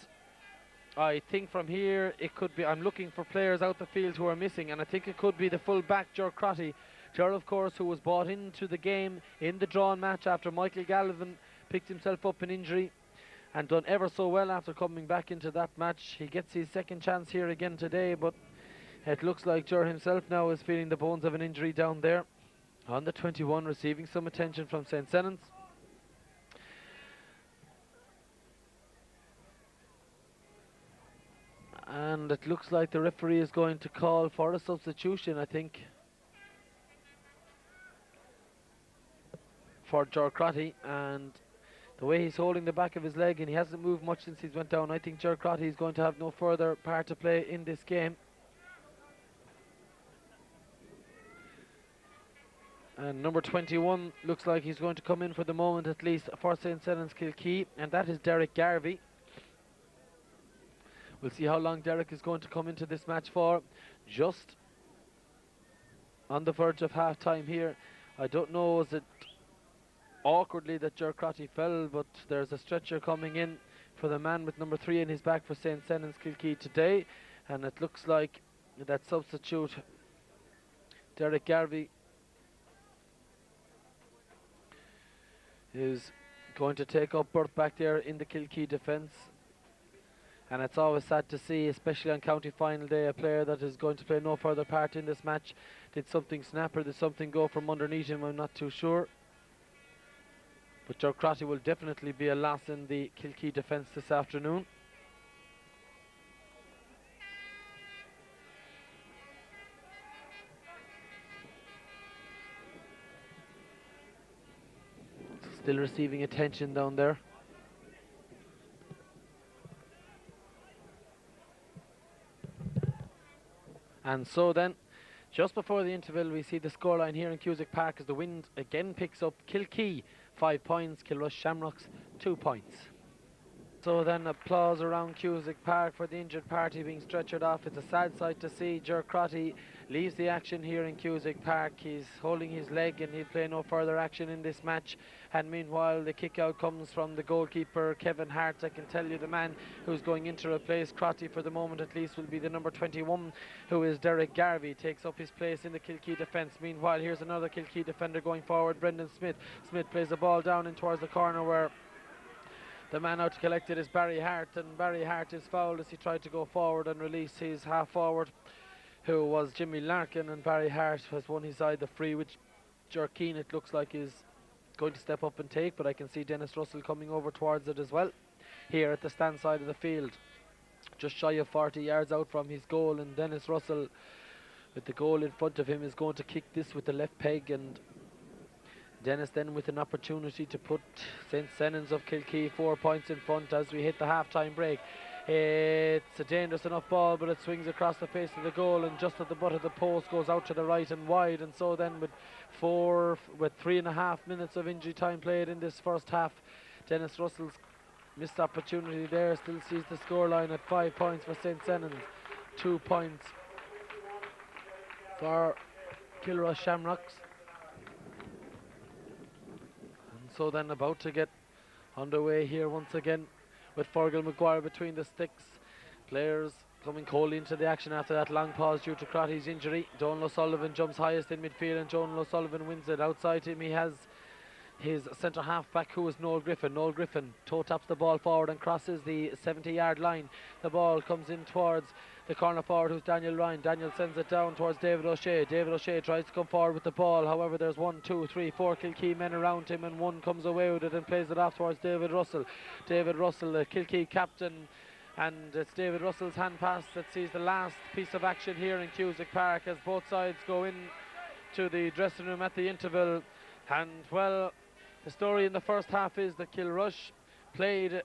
I think from here it could be, I'm looking for players out the field who are missing, and I think it could be the full back, Ger Crotty. Ger, of course, who was brought into the game in the drawn match after Michael Galvin picked himself up an injury and done ever so well after coming back into that match. He gets his second chance here again today, but it looks like Ger himself now is feeling the bones of an injury down there on the 21, receiving some attention from St. Senan's. And it looks like the referee is going to call for a substitution, I think, for Ger Crotty. And the way he's holding the back of his leg, and he hasn't moved much since he's went down, I think Ger Crotty is going to have no further part to play in this game. And number 21 looks like he's going to come in for the moment, at least for St. Senan's Kilkee, and that is Derek Garvey. We'll see how long Derek is going to come into this match for. Just on the verge of half time here. I don't know, is it awkwardly that Ger Crotty fell, but there's a stretcher coming in for the man with number 3 in his back for St. Senan's Kilkee today, and it looks like that substitute Derek Garvey is going to take up berth back there in the Kilkee defence. And it's always sad to see, especially on county final day, a player that is going to play no further part in this match. Did something snap or did something go from underneath him? I'm not too sure. But Ger Crotty will definitely be a loss in the Kilkee defence this afternoon. Still receiving attention down there. And so then, just before the interval, we see the scoreline here in Cusack Park as the wind again picks up. Kilkee 5 points, Kilrush Shamrocks 2 points. So then applause around Cusack Park for the injured party being stretchered off. It's a sad sight to see. Ger Crotty leaves the action here in Cusack Park. He's holding his leg and he'll play no further action in this match. And meanwhile the kick out comes from the goalkeeper Kevin Hart. I can tell you the man who's going in to replace Crotty for the moment at least will be the number 21, who is Derek Garvey. Takes up his place in the Kilkee defence. Meanwhile here's another Kilkee defender going forward, Brendan Smith. Smith plays the ball down in towards the corner where the man out to collect it is Barry Hart, and Barry Hart is fouled as he tried to go forward and release his half forward, who was Jimmy Larkin, and Barry Hart has won his side the free, which Ger Keane it looks like is going to step up and take, but I can see Dennis Russell coming over towards it as well here at the stand side of the field, just shy of 40 yards out from his goal. And Dennis Russell, with the goal in front of him, is going to kick this with the left peg, and Dennis then with an opportunity to put St. Senan's of Kilkee 4 points in front as we hit the half-time break. It's a dangerous enough ball, but it swings across the face of the goal and just at the butt of the post goes out to the right and wide. And so then with 3.5 minutes of injury time played in this first half, Dennis Russell's missed opportunity there still sees the scoreline at 5 points for St. Senan's, 2 points for Kilrush Shamrocks. So then about to get underway here once again with Fergal Maguire between the sticks. Players coming coldly into the action after that long pause due to Crotty's injury. Donal O'Sullivan jumps highest in midfield and Donal O'Sullivan wins it. Outside him he has his centre half back, who is Noel Griffin. Noel Griffin toe taps the ball forward and crosses the 70-yard line. The ball comes in towards the corner forward, who's Daniel Ryan. Daniel sends it down towards David O'Shea. David O'Shea tries to come forward with the ball. However, there's 1, 2, 3, 4 Kilkee men around him, and one comes away with it and plays it off towards David Russell. David Russell, the Kilkee captain, and it's David Russell's hand pass that sees the last piece of action here in Cusack Park as both sides go in to the dressing room at the interval. And well, the story in the first half is that Kilrush played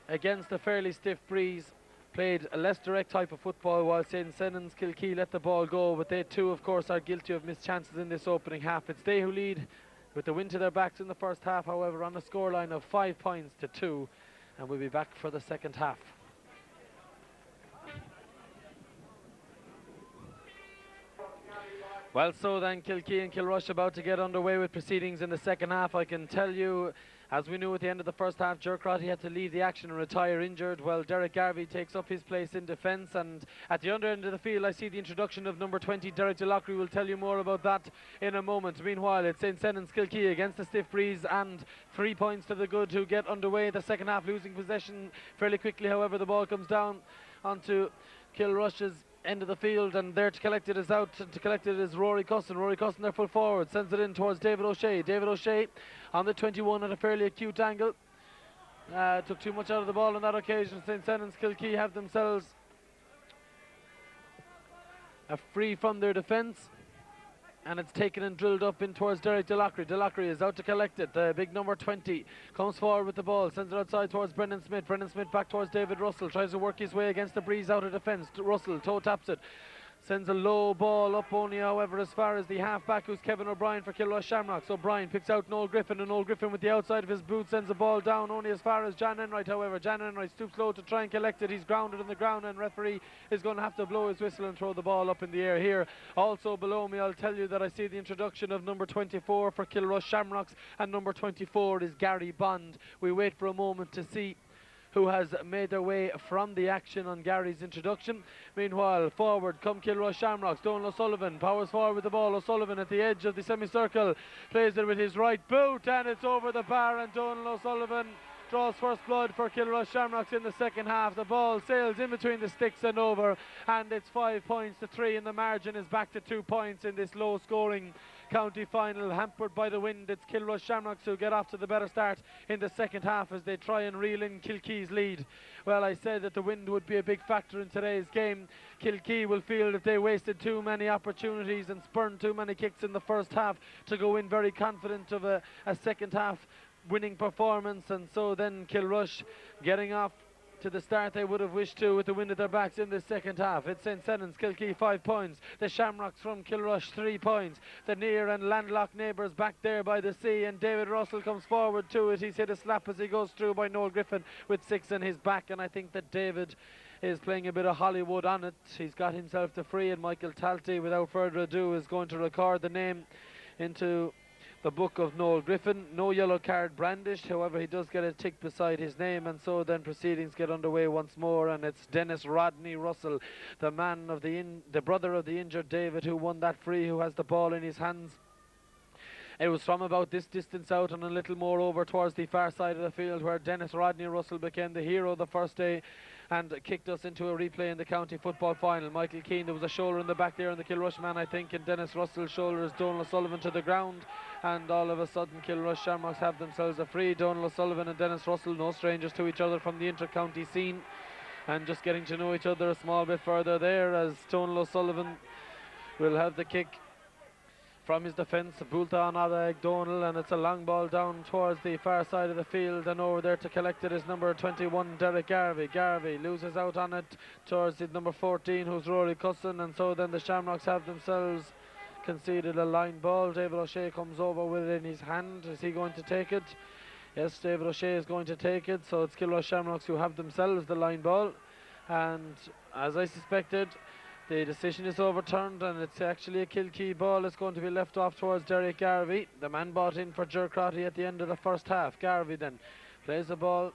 against a fairly stiff breeze, played a less direct type of football, while St. Senan's Kilkee let the ball go, but they too of course are guilty of missed chances in this opening half. It's they who lead with the wind to their backs in the first half, however, on a scoreline of 5 points to 2, and we'll be back for the second half. Well, so then Kilkee and Kilrush about to get underway with proceedings in the second half. I can tell you, as we knew at the end of the first half, Ger Crotty had to leave the action and retire injured. Well, Derek Garvey takes up his place in defence, and at the under end of the field I see the introduction of number 20, Derek DeLockery. Will tell you more about that in a moment. Meanwhile, it's St. Senan's Kilkee against the stiff breeze, and 3 points to the good, who get underway the second half, losing possession fairly quickly. However, the ball comes down onto Kilrush's end of the field, and there to collect it is out. To collect it is Rory Cusson. Rory Cusson, their full forward, sends it in towards David O'Shea. David O'Shea on the 21 at a fairly acute angle. Took too much out of the ball on that occasion. St. Senan's Kilkee have themselves a free from their defence, and it's taken and drilled up in towards Derek DeLockery. DeLockery is out to collect it. The big number 20 comes forward with the ball, sends it outside towards Brendan Smith. Brendan Smith back towards David Russell, tries to work his way against the breeze out of defence. Russell toe taps it, sends a low ball up only, however, as far as the half-back, who's Kevin O'Brien for Kilrush Shamrocks. O'Brien picks out Noel Griffin, and Noel Griffin with the outside of his boot sends the ball down only as far as Jan Enright. However, Jan Enright stoops low to try and collect it. He's grounded on the ground, and referee is going to have to blow his whistle and throw the ball up in the air here. Also below me, I'll tell you that I see the introduction of number 24 for Kilrush Shamrocks, and number 24 is Gary Bond. We wait for a moment to see who has made their way from the action on Gary's introduction. Meanwhile, forward come Kilrush Shamrocks. Donal O'Sullivan powers forward with the ball. O'Sullivan at the edge of the semicircle plays it with his right boot, and it's over the bar, and Donal O'Sullivan draws first blood for Kilrush Shamrocks in the second half. The ball sails in between the sticks and over, and it's 5 points to 3, and the margin is back to 2 points in this low scoring county final. Hampered by the wind, it's Kilrush Shamrocks who get off to the better start in the second half as they try and reel in Kilkee's lead. Well, I said that the wind would be a big factor in today's game. Kilkee will feel that they wasted too many opportunities and spurned too many kicks in the first half to go in very confident of a second half winning performance, and so then Kilrush getting off to the start they would have wished to with the wind at their backs in the second half. It's St. Senan's Kilkee 5 points, the Shamrocks from Kilrush 3 points, the near and landlocked neighbours back there by the sea, and David Russell comes forward to it. He's hit a slap as he goes through by Noel Griffin with 6 in his back, and I think that David is playing a bit of Hollywood on it. He's got himself to free, and Michael Talty, without further ado, is going to record the name into the book of Noel Griffin. No yellow card brandished, however he does get a tick beside his name, and so then proceedings get underway once more, and it's Dennis Rodney Russell, the man of the brother of the injured David, who won that free, who has the ball in his hands. It was from about this distance out and a little more over towards the far side of the field where Dennis Rodney Russell became the hero the first day and kicked us into a replay in the county football final. Michael Keane, there was a shoulder in the back there on the Kilrush man, I think, and Dennis Russell's shoulders Donal O'Sullivan to the ground, and all of a sudden Kilrush Shamrocks have themselves a free. Donal O'Sullivan and Dennis Russell, no strangers to each other from the inter-county scene, and just getting to know each other a small bit further there as Donal O'Sullivan will have the kick from his defence. Bulta on Adeg Donal, and it's a long ball down towards the far side of the field, and over there to collect it is number 21 Derek Garvey. Garvey loses out on it towards the number 14 who's Rory Cusson, and so then the Shamrocks have themselves conceded a line ball. David O'Shea comes over with it in his hand. Is he going to take it? Yes, David O'Shea is going to take it, so it's Kilrush Shamrocks who have themselves the line ball, and as I suspected, the decision is overturned, and it's actually a Kilkee ball. It's going to be left off towards Derek Garvey, the man bought in for Ger Crotty at the end of the first half. Garvey then plays the ball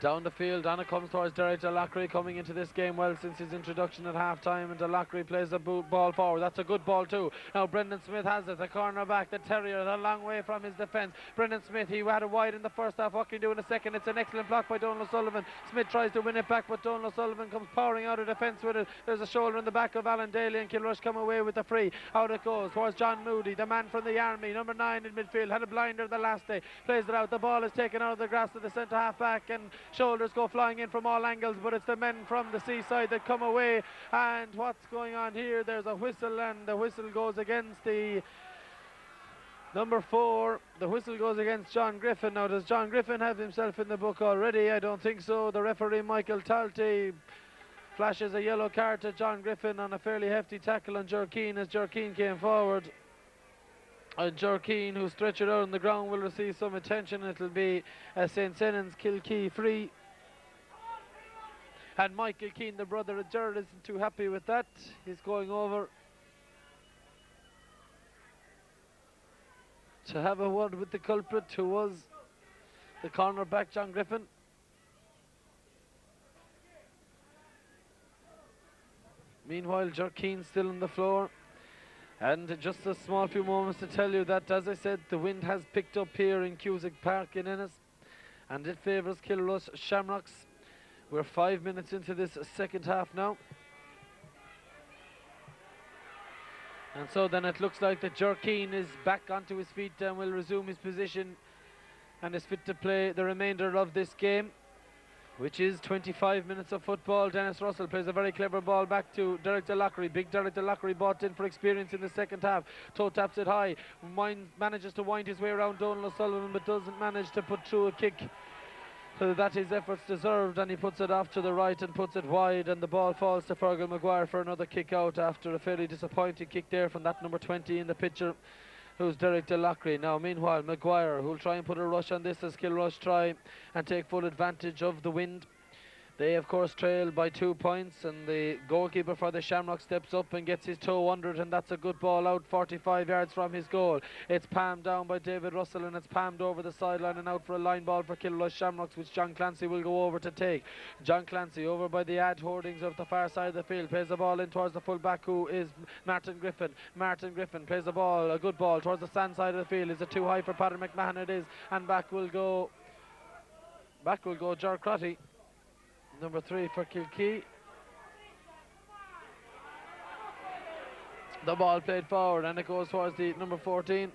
Down the field, on it comes towards Derek Delackery, coming into this game well since his introduction at half-time, and Delackery plays the ball forward. That's a good ball too. Now Brendan Smith has it, the corner back, the terrier, a long way from his defence. Brendan Smith, he had it wide in the first half. What can he do in the second? It's an excellent block by Donald O'Sullivan. Smith tries to win it back, but Donald O'Sullivan comes powering out of defence with it. There's a shoulder in the back of Alan Daly, and Kilrush come away with the free. Out it goes towards John Moody, the man from the army, number 9 in midfield, had a blinder the last day, plays it out. The ball is taken out of the grasp of the centre half back, and shoulders go flying in from all angles, but it's the men from the seaside that come away. And what's going on here? There's a whistle, and the whistle goes against the number 4. The whistle goes against John Griffin. Now, does John Griffin have himself in the book already? I don't think so. The referee, Michael Talty, flashes a yellow card to John Griffin on a fairly hefty tackle on Jerkeen as Jerkeen came forward. And Jerkeen, who stretched it out on the ground, will receive some attention. It'll be a St. Senan's Kilkee free. And Michael Keane, the brother of Gerard, isn't too happy with that. He's going over to have a word with the culprit, who was the cornerback, John Griffin. Meanwhile, Jerkeen still on the floor. And just a small few moments to tell you that, as I said, the wind has picked up here in Cusack Park in Ennis, and it favours Kilrush Shamrocks. We're 5 minutes into this second half now. And so then it looks like that Jerkeen is back onto his feet and will resume his position and is fit to play the remainder of this game, which is 25 minutes of football. Dennis Russell plays a very clever ball back to Derek Delackery. Big Derek Delackery bought in for experience in the second half. Toe taps it high, manages to wind his way around Donald O'Sullivan, but doesn't manage to put through a kick so that his efforts deserved, and he puts it off to the right and puts it wide, and the ball falls to Fergal Maguire for another kick out after a fairly disappointing kick there from that number 20 in the picture, who's Derek Delackery. Now meanwhile, Maguire, who'll try and put a rush on this as Kilrush try and take full advantage of the wind. They of course trail by 2 points, and the goalkeeper for the Shamrock steps up and gets his toe under it, and that's a good ball out 45 yards from his goal. It's palmed down by David Russell, and it's palmed over the sideline and out for a line ball for Kilrush Shamrocks, which John Clancy will go over to take. John Clancy over by the ad hoardings of the far side of the field, plays the ball in towards the full back, who is Martin Griffin. Martin Griffin plays the ball, a good ball towards the stand side of the field. Is it too high for Paddy McMahon? It is, and back will go Jar Crotty, number 3 for Kilkee. The ball played forward, and it goes towards the number 14,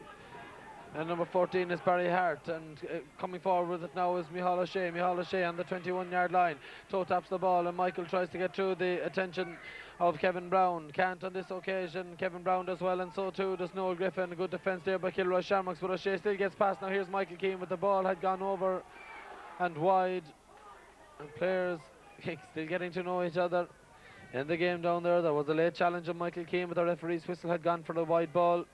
and number 14 is Barry Hart, and coming forward with it now is Micheál O'Shea. Micheál O'Shea on the 21-yard line, toe taps the ball, and Michael tries to get through the attention of Kevin Brown. Can't on this occasion. Kevin Brown does well, and so too does Noel Griffin. Good defence there by Kilrush Shamrocks, but O'Shea still gets past. Now here's Michael Keane, with the ball had gone over and wide, and players still getting to know each other in the game down there. There was a late challenge of Michael Keane, but the referee's whistle had gone for the wide ball.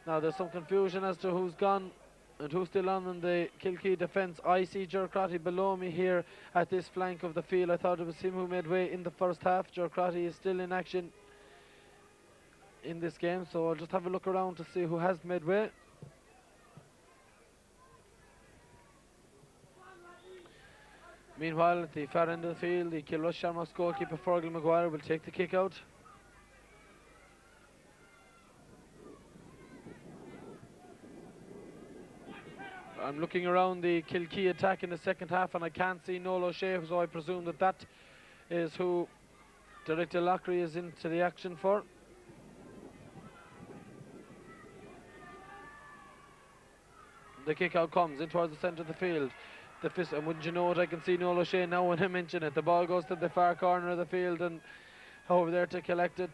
Now there's some confusion as to who's gone and who's still on in the Kilkee defence. I see Ger Crotty below me here at this flank of the field. I thought it was him who made way in the first half. Ger Crotty is still in action in this game, so I'll just have a look around to see who has made way. Meanwhile, at the far end of the field, the Kilrush Shamrocks goalkeeper Fergal Maguire will take the kick out. I'm looking around the Kilkee attack in the second half, and I can't see Noel O'Shea, so I presume that that is who Derek Delackery is into the action for. The kick out comes in towards the centre of the field. The fist, and wouldn't you know it, I can see Noel O'Shea now when I mention it. The ball goes to the far corner of the field, and over there to collect it,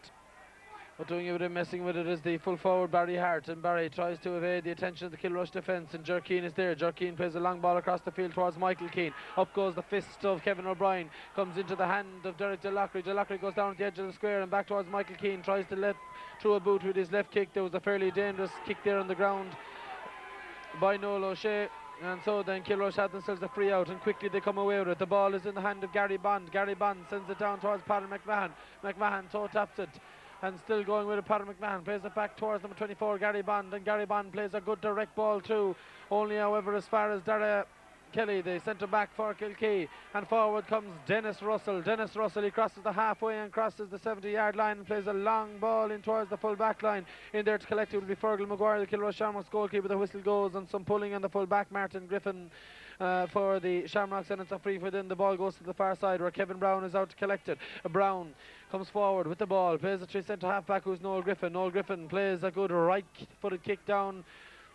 but doing a bit of messing with it is the full forward Barry Hart, and Barry tries to evade the attention of the Kilrush defence, and Jerkeen is there. Jerkeen plays a long ball across the field towards Michael Keane. Up goes the fist of Kevin O'Brien, comes into the hand of Derek Delackery. Delackery goes down at the edge of the square and back towards Michael Keane, tries to let through a boot with his left kick. There was a fairly dangerous kick there on the ground by Noel O'Shea, and so then Kilrush had themselves a free out, and quickly they come away with it. The ball is in the hand of Gary Bond. Gary Bond sends it down towards Paddy McMahon. McMahon toe taps it, and still going with it. Paddy McMahon plays it back towards number 24 Gary Bond, and Gary Bond plays a good direct ball too, only however as far as Kelly, the centre back for Kilkee, and forward comes Dennis Russell. Dennis Russell, he crosses the halfway and crosses the 70-yard line and plays a long ball in towards the full back line. In there to collect it will be Fergal Maguire, the Kilrush Shamrocks goalkeeper. The whistle goes and some pulling on the full back. Martin Griffin for the Shamrocks, and it's a free within. The ball goes to the far side where Kevin Brown is out to collect it. Brown comes forward with the ball, plays it to centre half back who's Noel Griffin. Noel Griffin plays a good right footed kick down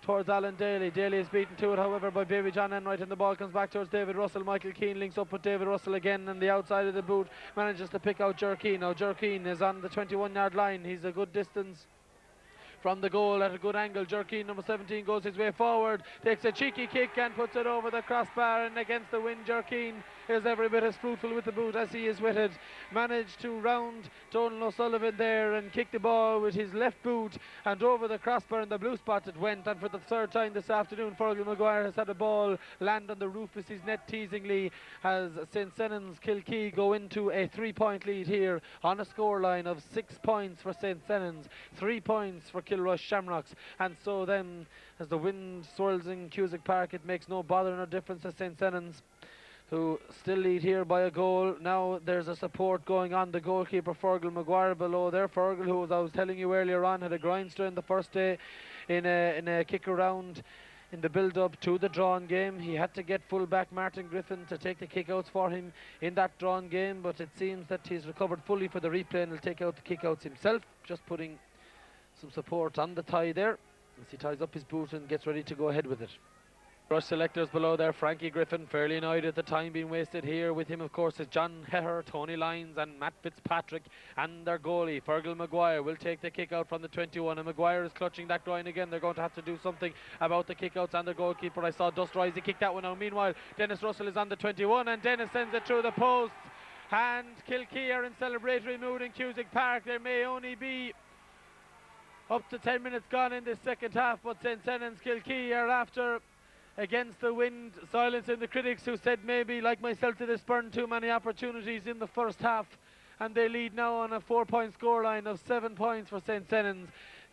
towards Alan Daly. Daly is beaten to it, however, by Baby John Enright, and the ball comes back towards David Russell. Michael Keane links up with David Russell again, and the outside of the boot manages to pick out Jerkeen. Now Jerkeen is on the 21-yard line. He's a good distance from the goal at a good angle. Jerkeen, number 17, goes his way forward, takes a cheeky kick and puts it over the crossbar and against the wind. Jerkeen is every bit as fruitful with the boot as he is with it. Managed to round Donal O'Sullivan there and kick the ball with his left boot and over the crossbar, and the blue spot it went. And for the third time this afternoon, Fergal Maguire has had a ball land on the roof of his net teasingly as St. Senan's Kilkee go into a 3-point lead here on a scoreline of 6 points for St. Senan's, 3 points for Kilrush Shamrocks. And so then, as the wind swirls in Cusack Park, it makes no bother nor difference to St. Senan's, who still lead here by a goal. Now there's a support going on. The goalkeeper Fergal Maguire below there. Fergal, who, as I was telling you earlier on, had a grind strain the first day in a kick around in the build-up to the drawn game. He had to get full-back Martin Griffin to take the kick-outs for him in that drawn game, but it seems that he's recovered fully for the replay and will take out the kick-outs himself, just putting some support on the tie there as he ties up his boot and gets ready to go ahead with it. Rush selectors below there. Frankie Griffin, fairly annoyed at the time being wasted here. With him, of course, is John Heher, Tony Lyons and Matt Fitzpatrick, and their goalie Fergal Maguire will take the kick out from the 21, and Maguire is clutching that groin again. They're going to have to do something about the kick outs and their goalkeeper. I saw Dust Risey kick that one out. Meanwhile, Dennis Russell is on the 21 and Dennis sends it through the post, and Kilkee are in celebratory mood in Cusack Park. There may only be up to 10 minutes gone in this second half, but St. Senan's Kilkee are after, against the wind, silencing the critics who said maybe, like myself, that they spurned too many opportunities in the first half, and they lead now on a 4-point scoreline of 7 points for St. Senan's.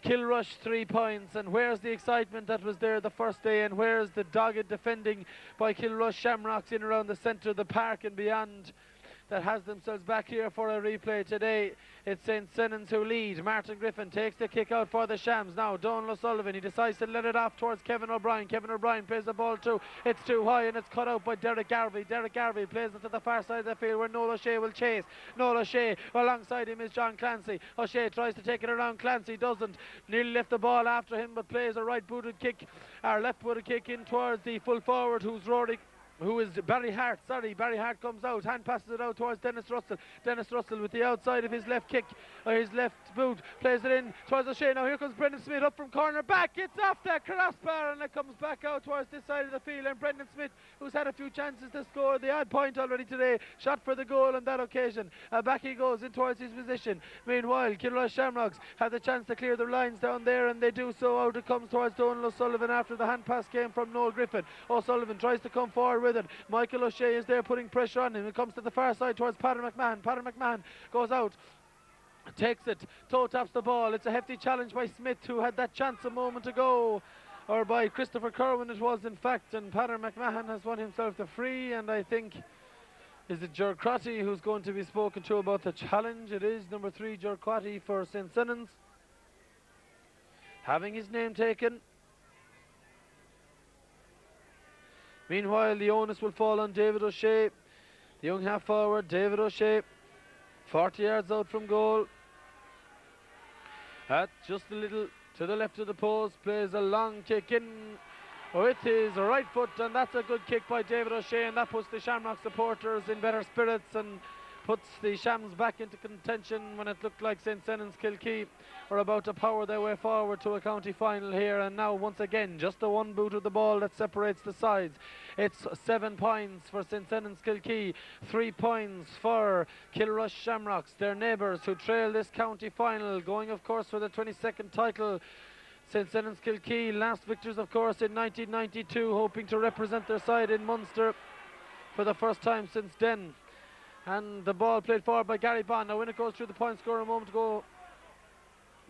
Kilrush 3 points, and where's the excitement that was there the first day, and where's the dogged defending by Kilrush Shamrocks in around the centre of the park and beyond that has themselves back here for a replay today? It's St. Senan's who lead. Martin Griffin takes the kick out for the Shams. Now Donal O'Sullivan, he decides to let it off towards Kevin O'Brien. Kevin O'Brien plays the ball too. It's too high and it's cut out by Derek Garvey. Derek Garvey plays it to the far side of the field where Noel O'Shea will chase. Noel O'Shea, alongside him is John Clancy. O'Shea tries to take it around. Clancy doesn't. Nearly left the ball after him, but plays a right-booted kick, or left-footed kick in towards the full forward who's Rory, who is Barry Hart. Barry Hart comes out, hand passes it out towards Dennis Russell. Dennis Russell with the outside of his left kick, or his left boot, plays it in towards O'Shea. Now here comes Brendan Smith up from corner back. It's off the crossbar and it comes back out towards this side of the field, and Brendan Smith, who's had a few chances to score the odd point already today, shot for the goal on that occasion. Back he goes in towards his position. Meanwhile, Kilrush Shamrocks had the chance to clear the lines down there, and they do so. Out it comes towards Donal O'Sullivan after the hand pass came from Noel Griffin. O'Sullivan tries to come forward with it. Michael O'Shea is there putting pressure on him. It comes to the far side towards Paddy McMahon. Paddy McMahon goes out, takes it, toe taps the ball. It's a hefty challenge by Smith, who had that chance a moment ago, or by Christopher Kerwin it was in fact, and Paddy McMahon has won himself the free. And I think, is it Ger Crotty who's going to be spoken to about the challenge? It is number 3, Ger Crotty for St. Senan's, having his name taken. Meanwhile, the onus will fall on David O'Shea, the young half forward. David O'Shea, 40 yards out from goal, at just a little to the left of the post, plays a long kick in with his right foot, and that's a good kick by David O'Shea, and that puts the Shamrock supporters in better spirits and puts the Shams back into contention when it looked like St. Senan's Kilkee were about to power their way forward to a county final here. And now once again, just the one boot of the ball that separates the sides. It's 7 points for St. Senan's Kilkee, 3 points for Kilrush Shamrocks, their neighbours, who trail this county final, going of course for the 22nd title. St. Senan's Kilkee, last victors of course in 1992, hoping to represent their side in Munster for the first time since then. And the ball played forward by Gary Bond. Now when it goes through the point scorer a moment ago,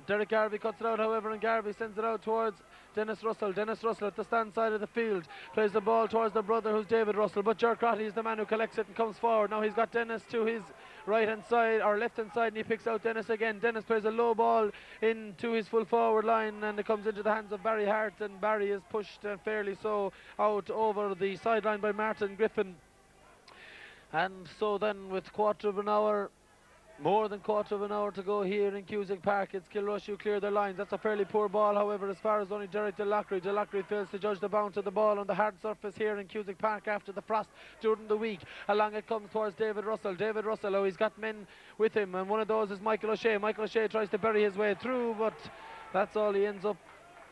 Derek Garvey cuts it out, however, and Garvey sends it out towards Dennis Russell. Dennis Russell at the stand side of the field plays the ball towards the brother, who's David Russell, but Ger Crotty is the man who collects it and comes forward. Now he's got Dennis to his right hand side or left hand side, and he picks out Dennis again. Dennis plays a low ball into his full forward line, and it comes into the hands of Barry Hart, and Barry is pushed fairly so out over the sideline by Martin Griffin. And so then, with more than quarter of an hour to go here in Cusack Park, it's Kilrush who clear their lines. That's a fairly poor ball, however, as far as only Derek Delacry. Delacry fails to judge the bounce of the ball on the hard surface here in Cusack Park after the frost during the week. Along it comes towards David Russell. David Russell, oh, he's got men with him, and one of those is Michael O'Shea. Michael O'Shea tries to bury his way through, but that's all he ends up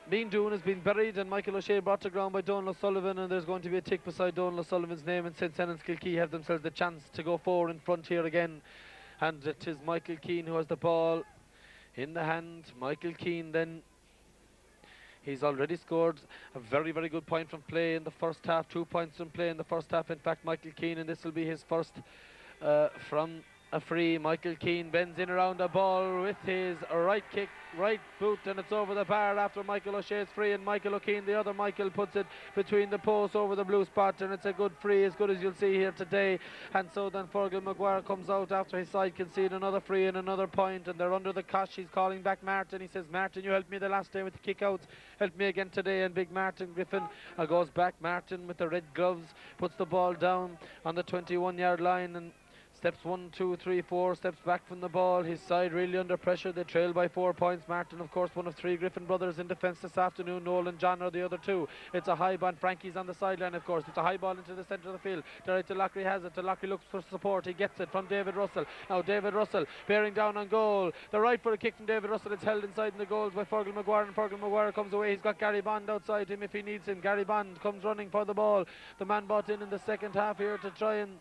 doing is being buried, and Michael O'Shea brought to ground by Donal O'Sullivan, and there's going to be a tick beside Donal O'Sullivan's name, and St. Senan's Kilkee have themselves the chance to go 4 in front here again. And it is Michael Keane who has the ball in the hand. Michael Keane then, he's already scored a very, very good point from play in the first half. 2 points from play in the first half, in fact, Michael Keane, and this will be his first from a free. Michael Keane bends in around the ball with his right kick, right boot, and it's over the bar after Michael O'Shea's free, and Michael O'Keane, the other Michael, puts it between the posts over the blue spot, and it's a good free, as good as you'll see here today. And so then Fergal Maguire comes out after his side concede another free and another point, and they're under the cosh. He's calling back Martin. He says, Martin, you helped me the last day with the kick-outs, help me again today. And big Martin Griffin goes back. Martin with the red gloves puts the ball down on the 21-yard line, and steps 1, 2, 3, 4, steps back from the ball. His side really under pressure. They trail by 4 points. Martin, of course, one of 3 Griffin brothers in defence this afternoon. Noel and John are the other 2. It's a high ball. Frankie's on the sideline, of course. It's a high ball into the centre of the field. Derek Delacry has it. Delacry looks for support. He gets it from David Russell. Now David Russell bearing down on goal. The right foot kick from David Russell. It's held inside in the goals by Fergal Maguire, and Fergal Maguire comes away. He's got Gary Bond outside him if he needs him. Gary Bond comes running for the ball. The man brought in the second half here to try and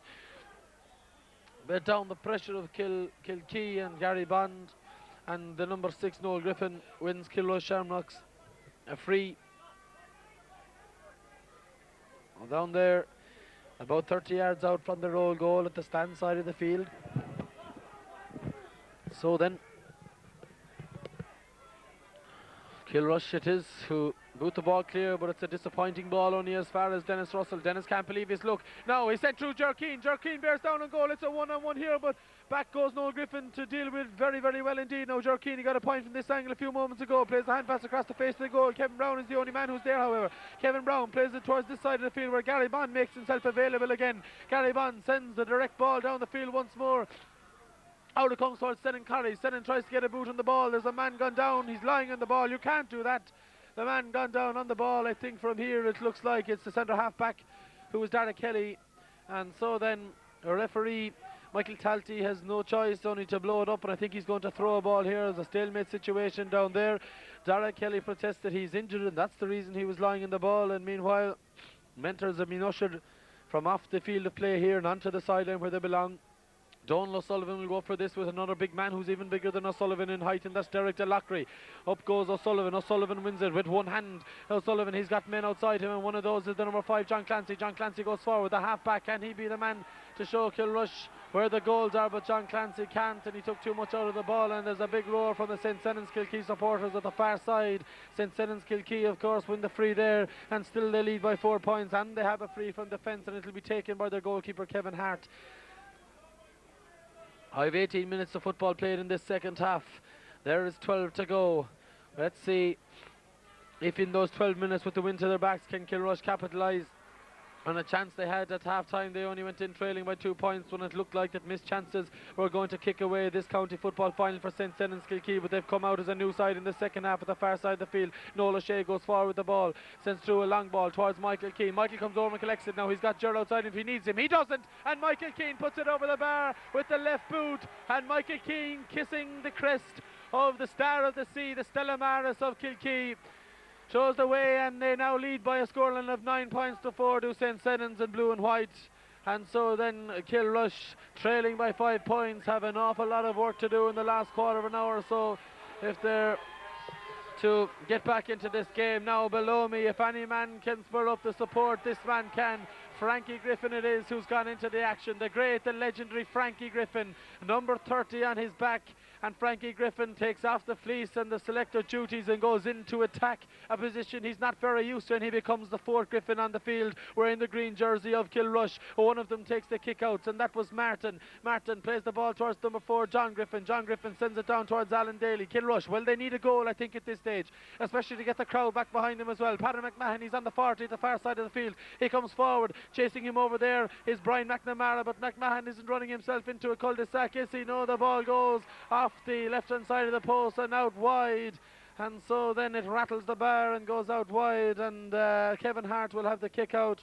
bear down the pressure of Kilkee, and Gary Bond, and the number 6 Noel Griffin wins Kilrush Shamrocks a free. Well, down there about 30 yards out from the roll goal at the stand side of the field. So then Kilrush it is who boot the ball clear, but it's a disappointing ball only as far as Dennis Russell. Dennis can't believe his luck. Now he's sent through Jerkeen. Jerkeen bears down on goal. It's a one-on-one here, but back goes Noel Griffin to deal with very, very well indeed. Now Jerkeen, he got a point from this angle a few moments ago. Plays the hand pass across the face of the goal. Kevin Brown is the only man who's there, however. Kevin Brown plays it towards this side of the field where Gary Bond makes himself available again. Gary Bond sends the direct ball down the field once more. Out it comes towards Senan Curry. Senan tries to get a boot on the ball. There's a man gone down. He's lying on the ball. You can't do that. The man gone down on the ball. I think from here it looks like it's the centre half back who was Dara Kelly. And so then a referee, Michael Talty, has no choice only to blow it up, and I think he's going to throw a ball here. There's a stalemate situation down there. Dara Kelly protests that he's injured, and that's the reason he was lying in the ball. And meanwhile, mentors have been ushered from off the field of play here and onto the sideline where they belong. Donal O'Sullivan will go for this with another big man who's even bigger than O'Sullivan in height, and that's Derek Delacry. Up goes O'Sullivan. O'Sullivan wins it with one hand. O'Sullivan, he's got men outside him, and one of those is the number 5, John Clancy. John Clancy goes forward. The half-back, can he be the man to show Kilrush where the goals are? But John Clancy can't, and he took too much out of the ball, and there's a big roar from the St. Senan's Kilkee supporters at the far side. St. Senan's Kilkee, of course, win the free there, and still they lead by 4 points, and they have a free from defence, and it'll be taken by their goalkeeper, Kevin Hart. I have 18 minutes of football played in this second half. There is 12 to go. Let's see if in those 12 minutes with the wind to their backs can Kilrush capitalise on a chance they had at half time. They only went in trailing by 2 points when it looked like that missed chances were going to kick away this county football final for St. Senan's Kilkee, but they've come out as a new side in the second half at the far side of the field. Noel O'Shea goes forward with the ball, sends through a long ball towards Michael Keane. Michael comes over and collects it. Now he's got Gerald outside if he needs him. He doesn't, and Michael Keane puts it over the bar with the left boot, and Michael Keane kissing the crest of the star of the sea, the Stella Maris of Kilkee, shows the way, and they now lead by a scoreline of 9 points to 4 to St. Senan's in blue and white. And so then Kilrush, trailing by 5 points, have an awful lot of work to do in the last quarter of an hour or so if they're to get back into this game. Now below me, if any man can spur up the support, this man can. Frankie Griffin it is who's gone into the action. The great, the legendary Frankie Griffin, number 30 on his back, and Frankie Griffin takes off the fleece and the selector duties and goes in to attack a position he's not very used to, and he becomes the fourth Griffin on the field wearing the green jersey of Kilrush. One of them takes the kick outs, and that was Martin. Martin plays the ball towards number 4, John Griffin. John Griffin sends it down towards Alan Daly. Kilrush, well, they need a goal, I think, at this stage, especially to get the crowd back behind him as well. Paddy McMahon, he's on the 40 at the far side of the field. He comes forward, chasing him over there is Brian McNamara, but McMahon isn't running himself into a cul-de-sac, is he? No, the ball goes off the left-hand side of the post and out wide. And so then it rattles the bar and goes out wide, and Kevin Hart will have the kick out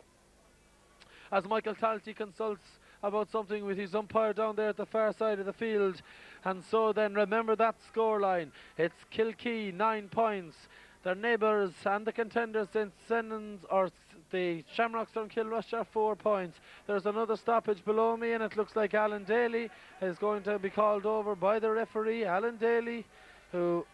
as Michael Talty consults about something with his umpire down there at the far side of the field. And so then remember that scoreline. It's Kilkee 9 points. Their neighbours and the contenders, St. Sennons, or the Shamrocks from Kilrush, are 4 points. There's another stoppage below me, and it looks like Alan Daly is going to be called over by the referee. Alan Daly, who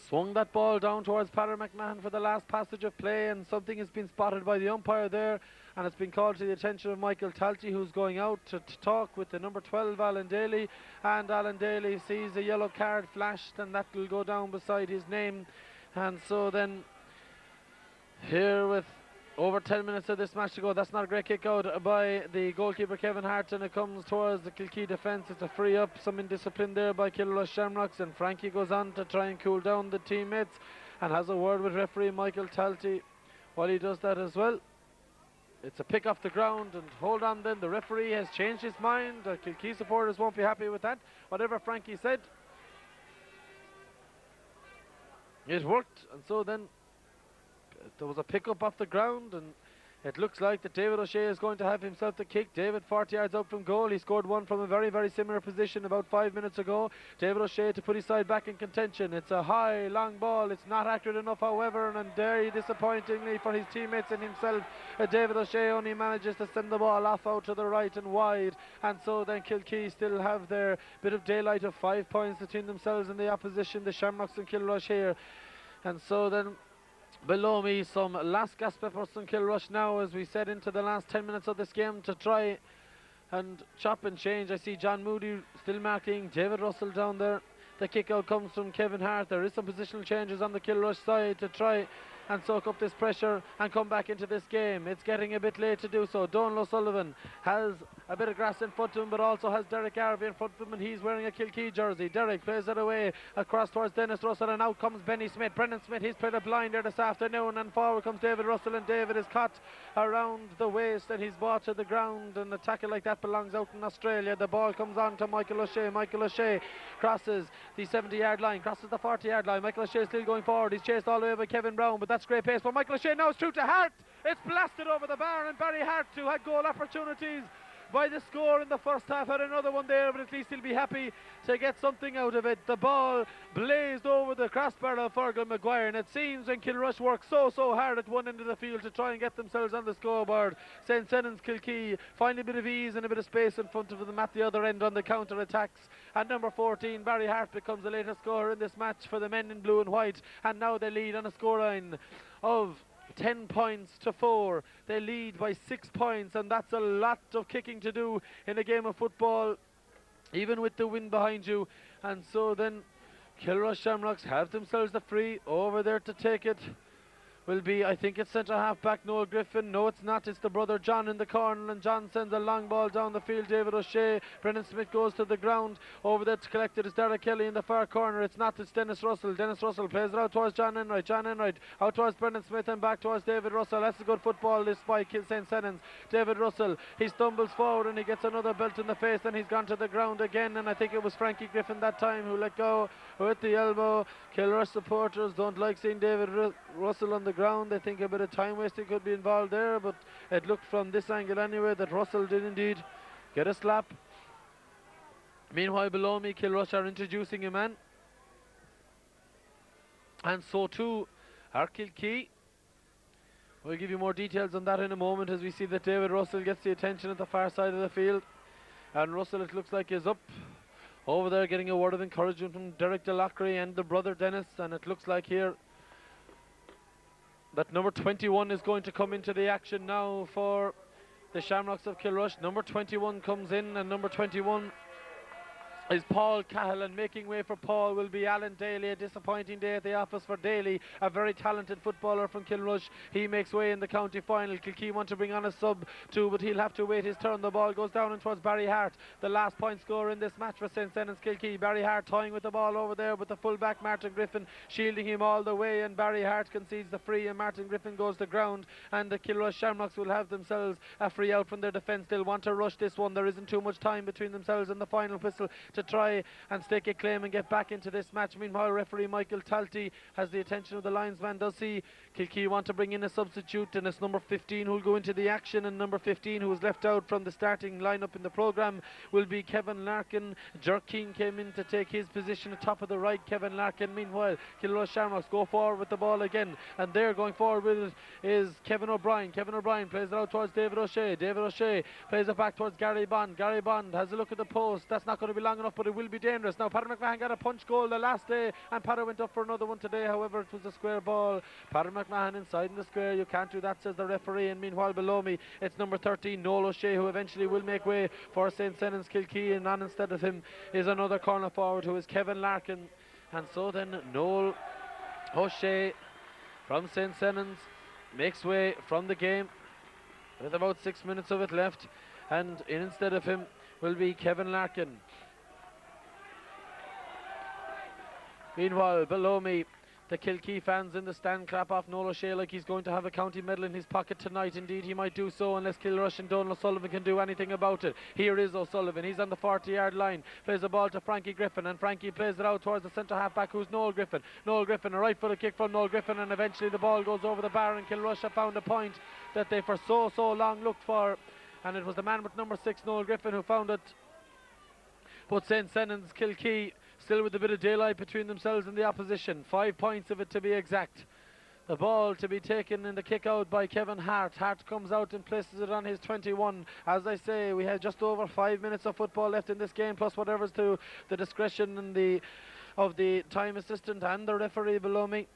swung that ball down towards Paddy McMahon for the last passage of play, and something has been spotted by the umpire there, and it's been called to the attention of Michael Talty, who's going out to talk with the number 12, Alan Daly, and Alan Daly sees a yellow card flashed, and that will go down beside his name. And so then, here with over 10 minutes of this match to go, that's not a great kick out by the goalkeeper Kevin Hart, and it comes towards the Kilkee defence. It's a free up, some indiscipline there by Kilrush Shamrocks, and Frankie goes on to try and cool down the teammates and has a word with referee Michael Talty while he does that as well. It's a pick off the ground, and hold on then, the referee has changed his mind. The Kilkee supporters won't be happy with that. Whatever Frankie said, it worked, and so then there was a pick up off the ground, and it looks like that David O'Shea is going to have himself the kick. David 40 yards out from goal. He scored one from a very, very similar position about 5 minutes ago. David O'Shea to put his side back in contention. It's a high, long ball. It's not accurate enough, however, and very disappointingly for his teammates and himself, David O'Shea only manages to send the ball off out to the right and wide. And so then Kilkee still have their bit of daylight of 5 points between themselves and the opposition, the Shamrocks and Kilrush here. And so then below me, some last gasp efforts from Kilrush now as we set into the last 10 minutes of this game to try and chop and change. I see John Moody still marking David Russell down there. The kick out comes from Kevin Hart. There is some positional changes on the Kilrush side to try and soak up this pressure and come back into this game. It's getting a bit late to do so. Donal O'Sullivan has a bit of grass in front of him, but also has Derek Garvey in front of him, and he's wearing a Kilkee jersey. Derek plays it away across towards Dennis Russell, and out comes Benny Smith. Brendan Smith, he's played a blind there this afternoon, and forward comes David Russell, and David is caught around the waist and he's brought to the ground, and a tackle like that belongs out in Australia. The ball comes on to Michael O'Shea. Michael O'Shea crosses the 70-yard line, crosses the 40-yard line. Michael O'Shea still going forward. He's chased all the way by Kevin Brown, but that's great pace for Michael O'Shea. Now it's through to Hart. It's blasted over the bar, and Barry Hart, who had goal opportunities by the score in the first half, had another one there, but at least he'll be happy to get something out of it. The ball blazed over the crossbar of Fergal Maguire, and it seems when Kilrush worked so hard at one end of the field to try and get themselves on the scoreboard, St. Sennons Kilkee find a bit of ease and a bit of space in front of them at the other end on the counter attacks, and number 14 Barry Hart becomes the latest scorer in this match for the men in blue and white, and now they lead on a scoreline of 10 points to 4. They lead by 6 points, and that's a lot of kicking to do in a game of football, even with the wind behind you. And so then Kilrush Shamrocks have themselves the free over there to take it. Will be, I think it's centre half back Noel Griffin. No, it's not. It's the brother John in the corner, and John sends a long ball down the field. David O'Shea. Brendan Smith goes to the ground. Over there to collect it is Derek Kelly in the far corner. It's not. It's Dennis Russell. Dennis Russell plays it out towards John Enright. John Enright out towards Brendan Smith and back towards David Russell. That's a good football this by St. Sennons. David Russell, he stumbles forward and he gets another belt in the face, and he's gone to the ground again, and I think it was Frankie Griffin that time who let go with the elbow. Kilrush supporters don't like seeing David Russell on the ground. They think a bit of time wasting could be involved there, but it looked from this angle anyway that Russell did indeed get a slap. Meanwhile, below me, Kilrush are introducing a man, and so too are Kilkee. We'll give you more details on that in a moment as we see that David Russell gets the attention at the far side of the field, and Russell, it looks like, is up over there getting a word of encouragement from Derek DeLockery and the brother Dennis, and it looks like here that number 21 is going to come into the action now for the Shamrocks of Kilrush. Number 21 comes in, and number 21 is Paul Cahill, and making way for Paul will be Alan Daly. A disappointing day at the office for Daly, a very talented footballer from Kilrush. He makes way in the county final. Kilkee want to bring on a sub too, but he'll have to wait his turn. The ball goes down and towards Barry Hart, the last point scorer in this match for St. Senan's Kilkee. Barry Hart toying with the ball over there, but the full-back Martin Griffin shielding him all the way, and Barry Hart concedes the free, and Martin Griffin goes to ground, and the Kilrush Shamrocks will have themselves a free out from their defence. They'll want to rush this one. There isn't too much time between themselves and the final whistle to try and stake a claim and get back into this match. Meanwhile, referee Michael Talty has the attention of the linesman. Does he? Kilkee want to bring in a substitute, and it's number 15 who'll go into the action, and number 15 who was left out from the starting lineup in the programme will be Kevin Larkin. Jerkeen came in to take his position at top of the right, Kevin Larkin. Meanwhile, Kilrush Shamrocks go forward with the ball again, and they're going forward with it is Kevin O'Brien. Kevin O'Brien plays it out towards David O'Shea. David O'Shea plays it back towards Gary Bond. Gary Bond has a look at the post. That's not going to be long enough, but it will be dangerous. Now, Paddy McMahon got a punch goal the last day, and Paddy went up for another one today. However, it was a square ball. Paddy McMahon inside in the square. You can't do that, says the referee. And meanwhile, below me, it's number 13, Noel O'Shea, who eventually will make way for St. Senan's Kilkee, and on instead of him is another corner forward who is Kevin Larkin. And so then Noel O'Shea from St. Senan's makes way from the game with about 6 minutes of it left, and instead of him will be Kevin Larkin. Meanwhile, below me, the Kilkee fans in the stand clap off Noel O'Shea like he's going to have a county medal in his pocket tonight. Indeed, he might do so unless Kilrush and Donal O'Sullivan can do anything about it. Here is O'Sullivan. He's on the 40-yard line. Plays the ball to Frankie Griffin, and Frankie plays it out towards the centre half-back, who's Noel Griffin. Noel Griffin, a right-footed kick from Noel Griffin, and eventually the ball goes over the bar, and Kilrush have found a point that they for so long looked for. And it was the man with number 6, Noel Griffin, who found it. But St. Senan's Kilkee still with a bit of daylight between themselves and the opposition. 5 points of it to be exact. The ball to be taken in the kick out by Kevin Hart. Hart comes out and places it on his 21. As I say, we have just over 5 minutes of football left in this game, plus whatever's to the discretion and of the time assistant and the referee below me.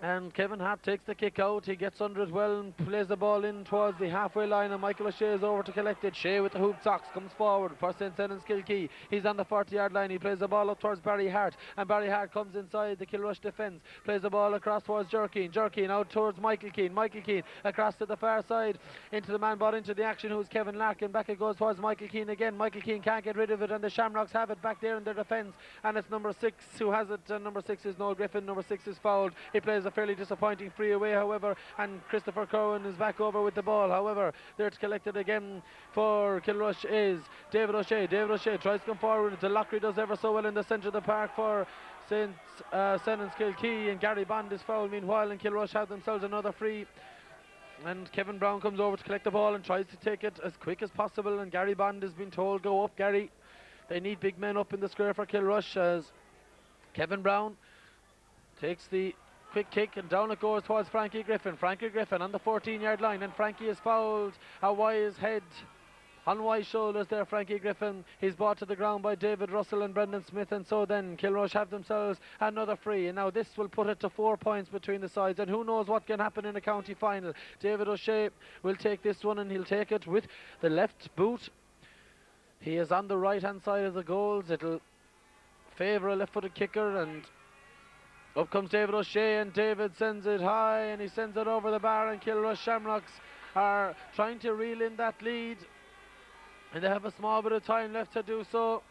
And Kevin Hart takes the kick out. He gets under it well and plays the ball in towards the halfway line, and Michael O'Shea is over to collect it. Shea with the hoop socks comes forward for St. Senan's Kilkee. He's on the 40-yard line. He plays the ball up towards Barry Hart, and Barry Hart comes inside the Kilrush defence. Plays the ball across towards Jerkeen. Jerkeen out towards Michael Keane. Michael Keane across to the far side into the man brought into the action, who's Kevin Larkin. Back it goes towards Michael Keane again. Michael Keane can't get rid of it, and the Shamrocks have it back there in their defence, and it's number 6 who has it, and number 6 is Noel Griffin. Number 6 is fouled. He plays a fairly disappointing free away, however, and Christopher Cowan is back over with the ball. However, there to collect it again for Kilrush is David O'Shea. David O'Shea tries to come forward. Delockery does ever so well in the centre of the park for St. Senan's Kilkee, and Gary Bond is fouled meanwhile, and Kilrush have themselves another free. And Kevin Brown comes over to collect the ball and tries to take it as quick as possible, and Gary Bond has been told, go up, Gary. They need big men up in the square for Kilrush, as Kevin Brown takes the quick kick, and down it goes towards Frankie Griffin. Frankie Griffin on the 14-yard line, and Frankie is fouled. A wise head on wise shoulders there, Frankie Griffin. He's brought to the ground by David Russell and Brendan Smith, and so then Kilrush have themselves another free, and now this will put it to 4 points between the sides, and who knows what can happen in a county final. David O'Shea will take this one, and he'll take it with the left boot. He is on the right hand side of the goals. It'll favour a left-footed kicker, and up comes David O'Shea, and David sends it high, and he sends it over the bar, and Kilrush Shamrocks are trying to reel in that lead, and they have a small bit of time left to do so.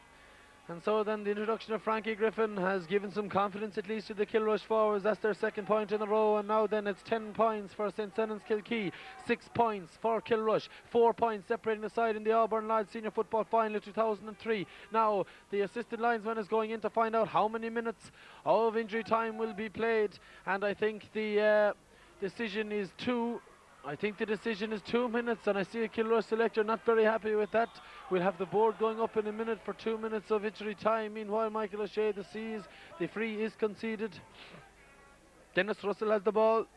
And so then the introduction of Frankie Griffin has given some confidence at least to the Kilrush forwards. That's their second point in a row, and now then it's 10 points for St. Senan's Kilkee, 6 points for Kilrush, 4 points separating the side in the Auburn Lads Senior Football Final of 2003. Now the assistant linesman is going in to find out how many minutes of injury time will be played, and I think the decision is 2. I think the decision is 2 minutes, and I see a Kilrush selector not very happy with that. We'll have the board going up in a minute for 2 minutes of injury time. Meanwhile, Michael O'Shea, the free is conceded. Dennis Russell has the ball.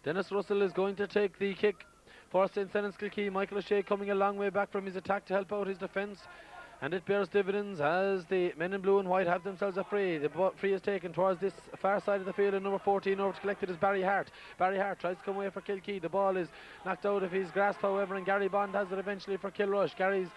Dennis Russell is going to take the kick for St. Senan's Kilkee. Michael O'Shea coming a long way back from his attack to help out his defence, and it bears dividends as the men in blue and white have themselves a free. The free is taken towards this far side of the field, and number 14 over to collect it is Barry Hart. Barry Hart tries to come away for Kilkee. The ball is knocked out of his grasp, however, and Gary Bond has it eventually for Kilrush. Gary's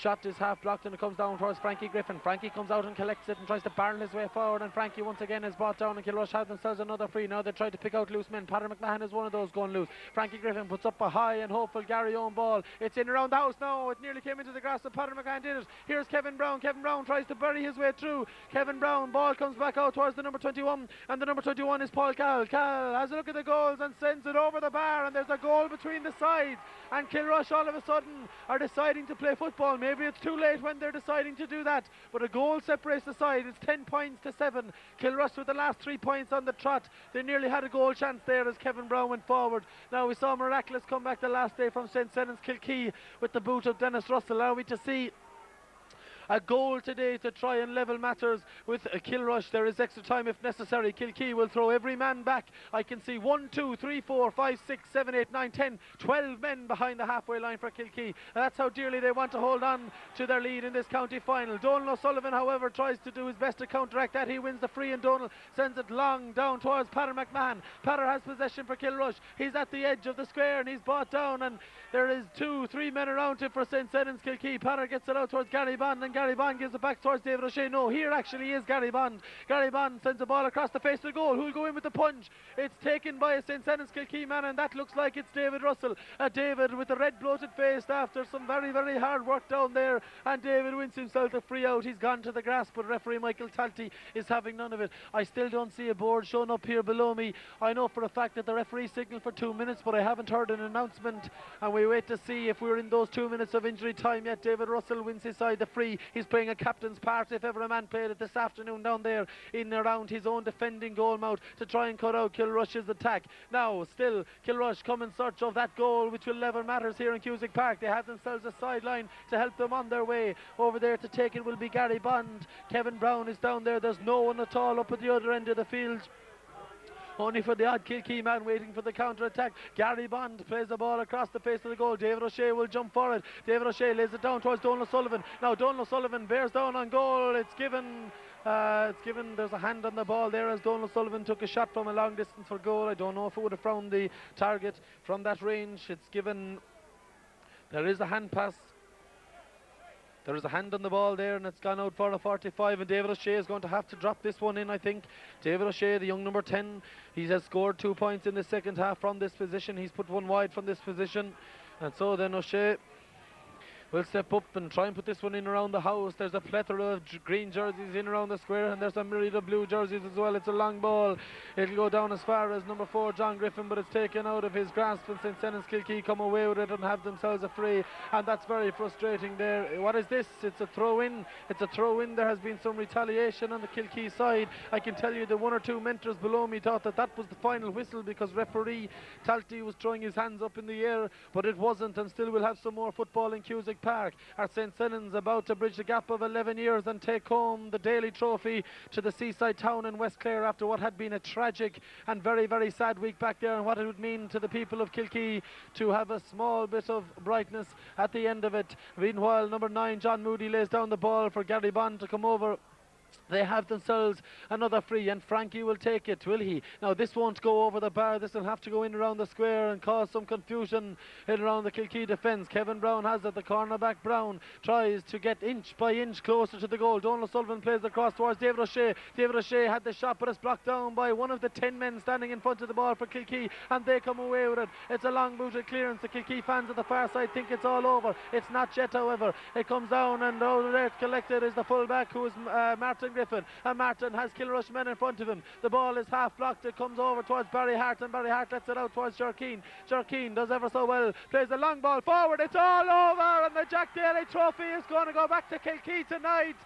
shot is half blocked and it comes down towards Frankie Griffin. Frankie comes out and collects it and tries to barrel his way forward, and Frankie once again is brought down, and Kilrush have themselves another free. Now they try to pick out loose men. Patrick McMahon is one of those going loose. Frankie Griffin puts up a high and hopeful Gary Owen ball. It's in around the house now. It nearly came into the grass, but Patrick McMahon did it. Here's Kevin Brown. Kevin Brown tries to bury his way through. Kevin Brown, ball comes back out towards the number 21, and the number 21 is Paul Cal. Cal has a look at the goals and sends it over the bar, and there's a goal between the sides, and Kilrush all of a sudden are deciding to play football. Maybe it's too late when they're deciding to do that, but a goal separates the side. It's 10 points to 7. Kilrush with the last 3 points on the trot. They nearly had a goal chance there as Kevin Brown went forward. Now we saw a miraculous comeback the last day from St. Senan's Kilkee with the boot of Dennis Russell. Are we to see a goal today to try and level matters with Kilrush? There is extra time if necessary. Kilkee will throw every man back. I can see 1, 2, 3, 4, 5, 6, 7, 8, 9, 10, 12 men behind the halfway line for Kilkee. And that's how dearly they want to hold on to their lead in this county final. Donal O'Sullivan, however, tries to do his best to counteract that. He wins the free, and Donal sends it long down towards Patter McMahon. Patter has possession for Kilrush. He's at the edge of the square and he's brought down, and there is 2, 3 men around him for St. Senan's Kilkee. Patter gets it out towards Gary Bond, and Gary Bond gives it back towards David O'Shea. No, here actually is Gary Bond. Gary Bond sends the ball across the face of the goal. Who'll go in with the punch? It's taken by a St. Senan's Kilkee man, and that looks like it's David Russell. David with the red bloated face after some very, very hard work down there, and David wins himself a free out. He's gone to the grass, but referee Michael Talty is having none of it. I still don't see a board shown up here below me. I know for a fact that the referee signalled for 2 minutes, but I haven't heard an announcement, and we wait to see if we're in those 2 minutes of injury time yet. David Russell wins his side the free. He's playing a captain's part, if ever a man played it, this afternoon down there in around his own defending goal mouth to try and cut out Kilrush's attack. Now still Kilrush come in search of that goal which will level matters here in Cusack Park. They have themselves a sideline to help them on their way. Over there to take it will be Gary Bond. Kevin Brown is down there. There's no one at all up at the other end of the field, only for the odd Kilkee man waiting for the counter-attack. Gary Bond plays the ball across the face of the goal. David O'Shea will jump for it. David O'Shea lays it down towards Donal O'Sullivan. Now Donal O'Sullivan bears down on goal. It's given, there's a hand on the ball there as Donal O'Sullivan took a shot from a long distance for goal. I don't know if it would have found the target from that range. It's given, there is a hand pass. There is a hand on the ball there, and it's gone out for a 45, and David O'Shea is going to have to drop this one in, I think. David O'Shea, the young number 10, he has scored 2 points in the second half from this position. He's put one wide from this position, and so then O'Shea will step up and try and put this one in around the house. There's a plethora of green jerseys in around the square, and there's a myriad of blue jerseys as well. It's a long ball. It'll go down as far as number 4, John Griffin, but it's taken out of his grasp, and St. Senan's Kilkee come away with it and have themselves a free, and that's very frustrating there. What is this? It's a throw-in. It's a throw-in. There has been some retaliation on the Kilkee side. I can tell you the 1 or 2 mentors below me thought that that was the final whistle, because referee Talty was throwing his hands up in the air, but it wasn't, and still we'll have some more football in Cusack Park. Are St. Senan's about to bridge the gap of 11 years and take home the daily trophy to the seaside town in West Clare after what had been a tragic and very, very sad week back there, and what it would mean to the people of Kilkee to have a small bit of brightness at the end of it. Meanwhile, number 9, John Moody, lays down the ball for Gary Bond to come over. They have themselves another free, and Frankie will take it, will he? Now this won't go over the bar. This will have to go in around the square and cause some confusion in around the Kilkee defence. Kevin Brown has it. The cornerback Brown tries to get inch by inch closer to the goal. Donal O'Sullivan plays across towards David O'Shea. David O'Shea had the shot, but it's blocked down by one of the 10 men standing in front of the ball for Kilkee, and they come away with it. It's a long booted clearance. The Kilkee fans at the far side think it's all over. It's not yet, however. It comes down, and over there collected is the fullback, who is Martin Griffin, and Martin has Kilrush men in front of him. The ball is half blocked. It comes over towards Barry Hart, and Barry Hart lets it out towards Jerkeen. Jerkeen does ever so well, plays the long ball forward. It's all over, and the Jack Daly trophy is going to go back to Kilkee tonight,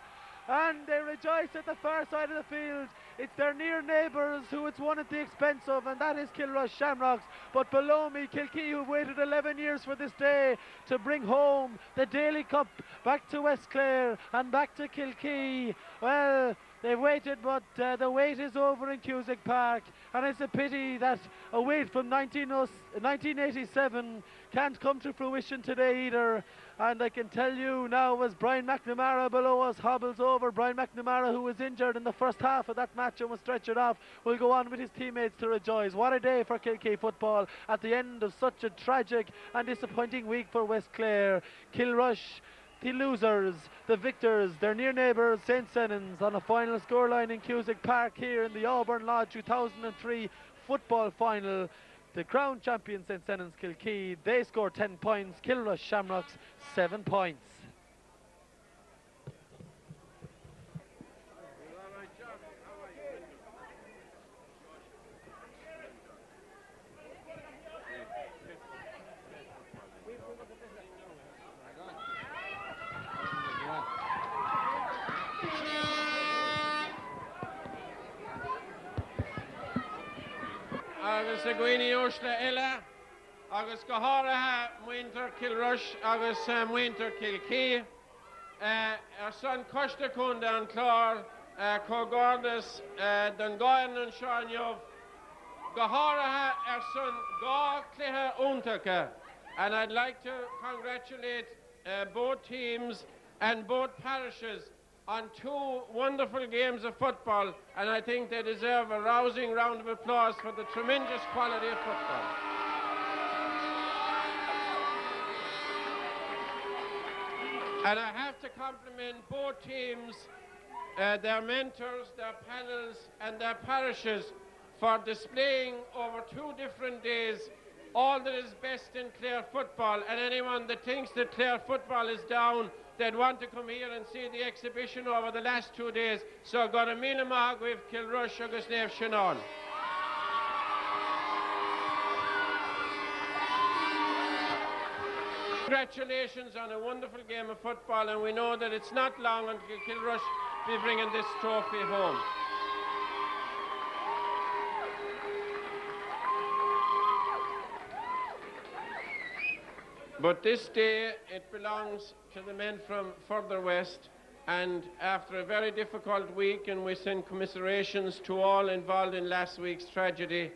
and they rejoice at the far side of the field. It's their near neighbours who it's won at the expense of, and that is Kilrush Shamrocks. But below me, Kilkee, who've waited 11 years for this day to bring home the Daily Cup back to West Clare and back to Kilkee. Well, they've waited, but the wait is over in Cusack Park, and it's a pity that a wait from 1987 can't come to fruition today either. And I can tell you now, as Brian McNamara below us hobbles over, Brian McNamara, who was injured in the first half of that match and was stretchered off, will go on with his teammates to rejoice. What a day for Kilkee football at the end of such a tragic and disappointing week for West Clare. Kilrush the losers, the victors, their near neighbours St Senans on a final scoreline in Cusack Park here in the Auburn Lodge 2003 football final. The crown champion St Senans Kilkee, they scored 10 points, Kilrush Shamrocks 7 points. Agus a gcuine uaisle eile, agus go háirithe muintir Kilrush agus muintir Kilkee. Ar son coiste chun an chlár cógádas den gáin an seáinneamh go háirithe ar son gá cluiche úntacha. And I'd like to congratulate both teams and both parishes on 2 wonderful games of football, and I think they deserve a rousing round of applause for the tremendous quality of football. And I have to compliment both teams, their mentors, their panels, and their parishes for displaying over 2 different days all that is best in Clare football. And anyone that thinks that Clare football is down, they'd want to come here and see the exhibition over the last 2 days. So got a míle maith with Kilrush agus Neve Shannon. Congratulations on a wonderful game of football, and we know that it's not long until Kilrush be bringing this trophy home. But this day, it belongs to the men from further west, and after a very difficult week, and we send commiserations to all involved in last week's tragedy,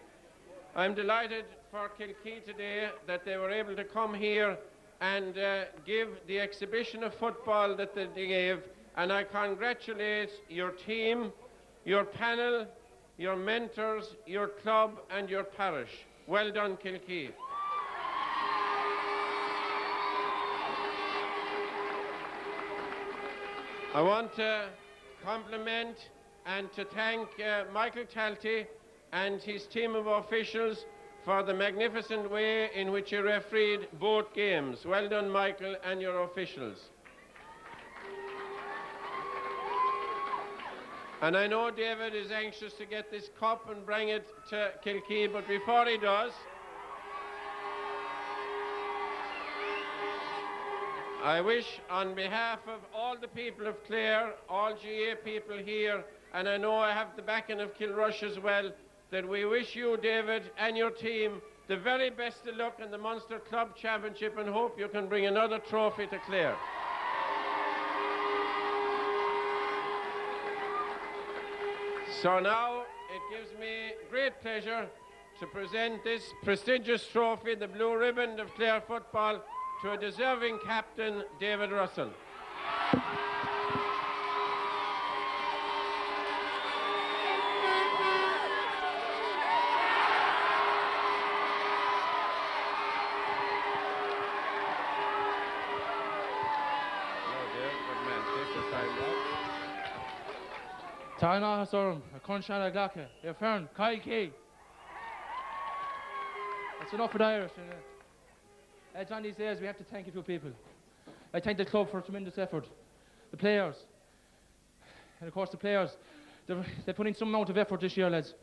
I'm delighted for Kilkee today that they were able to come here and give the exhibition of football that they gave, and I congratulate your team, your panel, your mentors, your club, and your parish. Well done, Kilkee. I want to compliment and to thank Michael Talty and his team of officials for the magnificent way in which he refereed both games. Well done, Michael, and your officials. And I know David is anxious to get this cup and bring it to Kilkee, but before he does, I wish, on behalf of all the people of Clare, all GA people here, and I know I have the backing of Kilrush as well, that we wish you, David, and your team the very best of luck in the Munster Club Championship, and hope you can bring another trophy to Clare. So now it gives me great pleasure to present this prestigious trophy, the Blue Ribbon of Clare football, to a deserving captain, David Russell. Tána Hasorum, a Conchana Glaka, a Fern, Kilkee. That's enough for the Irish, isn't it? As Johnny says, we have to thank a few people. I thank the club for a tremendous effort. The players. And of course the players, they put in some amount of effort this year, lads.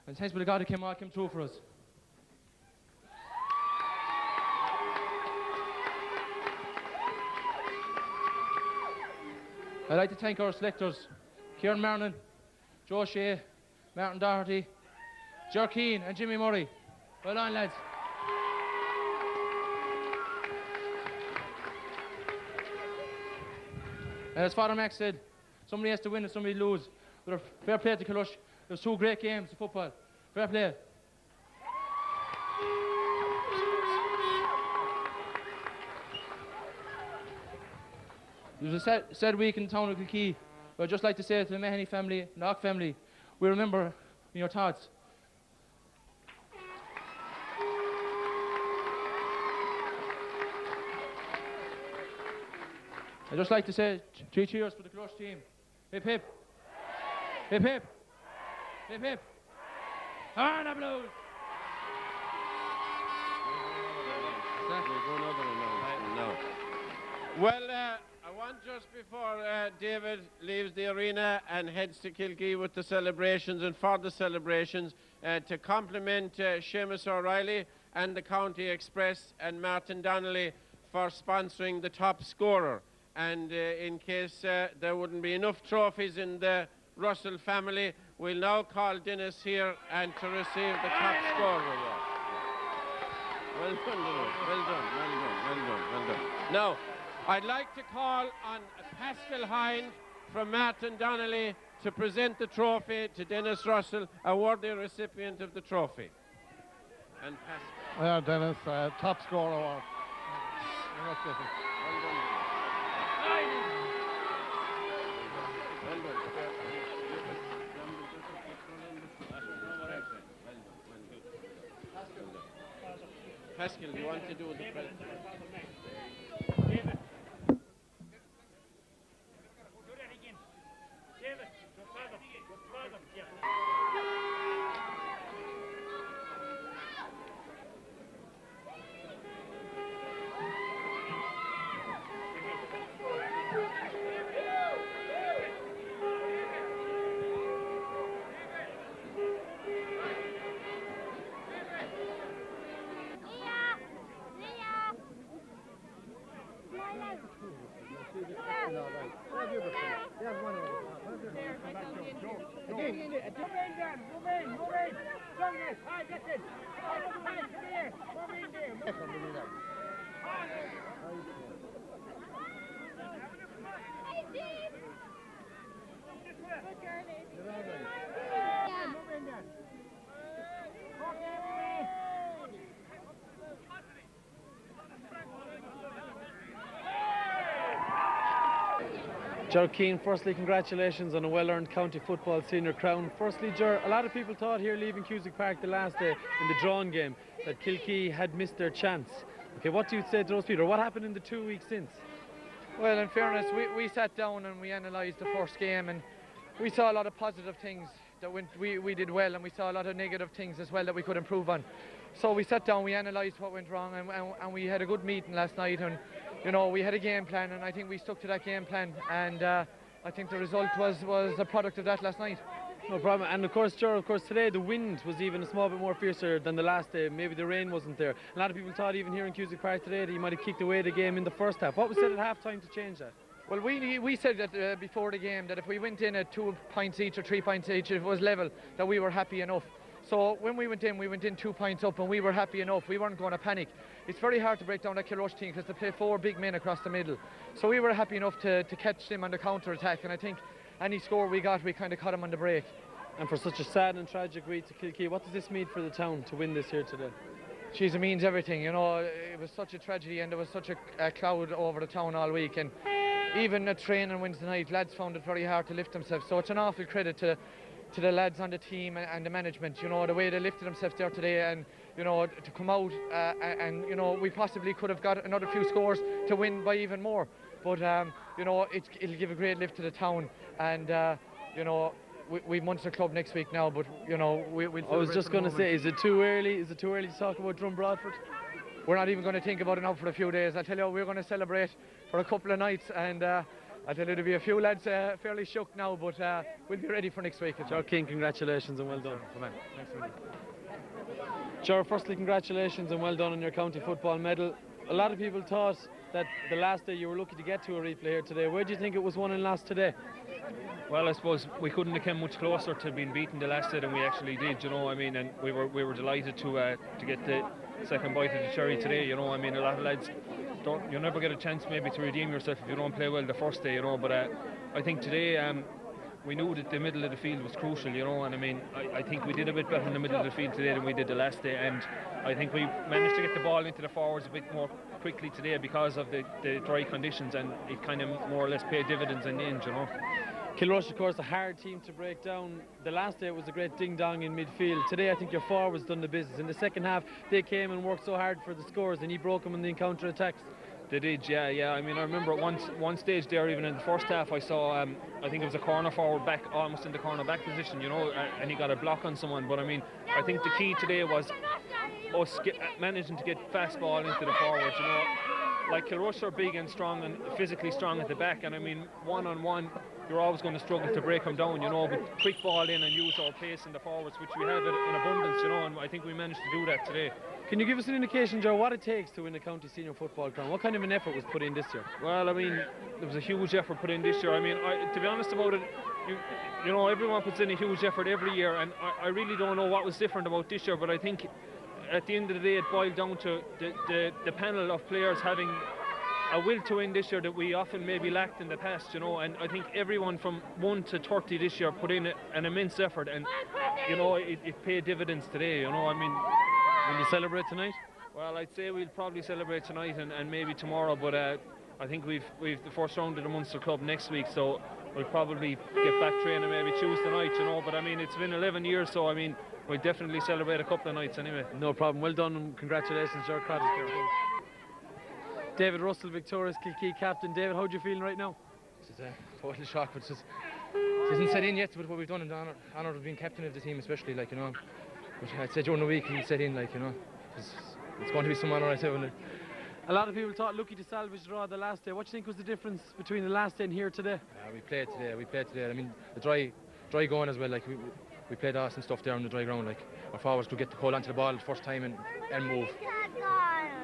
And thanks be to God it came through for us. I'd like to thank our selectors, Kieran Marnin, Joe Shea, Martin Doherty, Ger Keane and Jimmy Murray. Well done, lads. And as Father Max said, somebody has to win and somebody lose. But fair play to Kilrush. There's 2 great games of football. Fair play. It was a sad week in the town of Kilkee. But I'd just like to say to the Mahoney family and the Ock family, we remember in your thoughts. I'd just like to say 3 cheers for the Kilrush team. Hip hip. Hip hip. Hip hip. On the Blues. No. Well, I want just before David leaves the arena and heads to Kilkee with the celebrations and for the celebrations to compliment Seamus O'Reilly and the County Express and Martin Donnelly for sponsoring the top scorer. And in case there wouldn't be enough trophies in the Russell family, we'll now call Dennis here and to receive the top scorer award. Well done, Dennis. Well done, well done, well done, well done. Now, I'd like to call on Pascal Hind from Martin Donnelly to present the trophy to Dennis Russell, a worthy recipient of the trophy. And Pascal. Yeah, Dennis, top scorer award. Well done. Pascal, do you want to do the present? Ger Keane, firstly, congratulations on a well-earned county football senior crown. Firstly, Ger, a lot of people thought here leaving Cusack Park the last day in the drawn game that Kilkee had missed their chance. Okay, what do you say to those people? What happened in the 2 weeks since? Well, in fairness, we sat down and we analysed the first game, and we saw a lot of positive things that we did well, and we saw a lot of negative things as well that we could improve on. So we sat down, we analysed what went wrong, and we had a good meeting last night, and you know, we had a game plan, and I think we stuck to that game plan, and I think the result was a product of that last night. No problem. And of course, Ger, today the wind was even a small bit more fiercer than the last day. Maybe the rain wasn't there. A lot of people thought even here in Cusack Park today that you might have kicked away the game in the first half. What was said at half time to change that? Well, we said that before the game that if we went in at 2 points each or 3 points each, if it was level, that we were happy enough. So when we went in 2 points up, and we were happy enough. We weren't going to panic. It's very hard to break down that Kilrush team because they play 4 big men across the middle. So we were happy enough to catch them on the counter-attack, and I think any score we got, we kind of caught them on the break. And for such a sad and tragic week to Kilkee, what does this mean for the town to win this here today? Jeez, it means everything. You know, it was such a tragedy, and there was such a cloud over the town all week. And even at training Wednesday night, lads found it very hard to lift themselves. So it's an awful credit to the lads on the team and the management, you know, the way they lifted themselves there today, and you know, to come out and you know, we possibly could have got another few scores to win by even more, but you know, it'll give a great lift to the town, and you know, we've Munster Club next week now, but you know, we'll I was just going to say, is it too early to talk about Drum Broadford? We're not even going to think about it now for a few days. I tell you, we're going to celebrate for a couple of nights, and I tell you, there'll be a few lads fairly shook now, but we'll be ready for next week. Ger King, congratulations and well done. Thanks a lot. Ger, firstly, congratulations and well done on your county football medal. A lot of people thought that the last day you were lucky to get to a replay here today. Where do you think it was won and lost today? Well, I suppose we couldn't have come much closer to being beaten the last day than we actually did, you know. I mean, and we were delighted to get the second bite of the cherry today, you know. I mean, a lot of lads you'll never get a chance maybe to redeem yourself if you don't play well the first day, you know. But I think today we knew that the middle of the field was crucial, you know. And I mean, I think we did a bit better in the middle of the field today than we did the last day. And I think we managed to get the ball into the forwards a bit more quickly today because of the dry conditions, and it kind of more or less paid dividends in the end, you know. Kilrush, of course, a hard team to break down. The last day it was a great ding-dong in midfield. Today I think your forwards done the business. In the second half they came and worked so hard for the scores, and he broke them in the counter attacks. They did, yeah. I mean, I remember at one stage there, even in the first half, I saw, I think it was a corner forward back, almost in the corner back position, you know, and he got a block on someone. But I mean, I think the key today was us managing to get fast ball into the forwards, you know. Like Kilrush are big and strong and physically strong at the back, and I mean, one-on-one, you're always going to struggle to break them down, you know, but quick ball in and use our pace in the forwards, which we have in abundance, you know, and I think we managed to do that today. Can you give us an indication, Joe, what it takes to win the county senior football crown? What kind of an effort was put in this year? Well, I mean, there was a huge effort put in this year. I mean, to be honest about it, you know, everyone puts in a huge effort every year, and I really don't know what was different about this year, but I think at the end of the day it boiled down to the panel of players having a will to win this year that we often maybe lacked in the past, you know, and I think everyone from 1 to 30 this year put in an immense effort, and you know, it paid dividends today, you know. I mean, will you celebrate tonight? Well, I'd say we'll probably celebrate tonight and maybe tomorrow, but I think we've the first round of the Munster Club next week, so we'll probably get back training maybe Tuesday night, you know. But I mean, it's been 11 years, so I mean, we'll definitely celebrate a couple of nights anyway. No problem. Well done and congratulations, Ger Crotty. David Russell, victorious Kilkee captain. David, how do you feel right now? It's a total shock, but it hasn't set in yet with what we've done, and the honour of being captain of the team, especially, like, you know. But I'd say during the week he'll set in, like, you know. It's going to be some honour, I'd say. A lot of people thought lucky to salvage the draw the last day. What do you think was the difference between the last day and here today? We played today. I mean, the dry going as well. Like we played awesome stuff there on the dry ground. Like our forwards could hold onto the ball the first time and move.